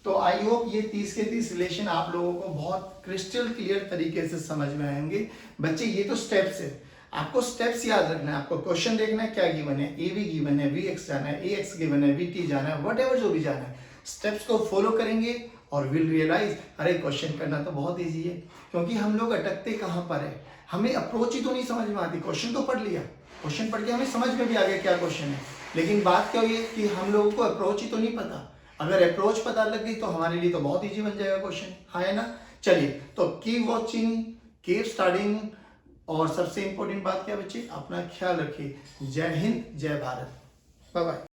तो आई होप ये 30 के 30 रिलेशन आप लोगों को बहुत क्रिस्टल क्लियर तरीके से समझ में आएंगे। बच्चे ये तो स्टेप्स है, आपको स्टेप्स याद रखना है, आपको क्वेश्चन देखना है क्या गिवन है, ए बी गिवन है, वी एक्स जाना है, ए एक्स गिवन है, वी टी जाना है, वट एवर जो भी जाना है, स्टेप्स को फॉलो करेंगे और विल रियलाइज अरे क्वेश्चन करना तो बहुत ईजी है। क्योंकि हम लोग अटकते कहाँ पर है, हमें अप्रोच ही तो नहीं समझ में आती। क्वेश्चन तो पढ़ लिया, क्वेश्चन पढ़ के हमें समझ में भी आ गया क्या क्वेश्चन है, लेकिन बात क्या हुई है कि हम लोगों को अप्रोच ही तो नहीं पता। अगर अप्रोच पता लग गई तो हमारे लिए तो बहुत ईजी बन जाएगा क्वेश्चन, हाँ है ना। चलिए तो कीप वॉचिंग, कीप स्टडिंग, और सबसे इंपॉर्टेंट बात क्या बच्चे, अपना ख्याल रखिए। जय हिंद, जय भारत, बाय बाय।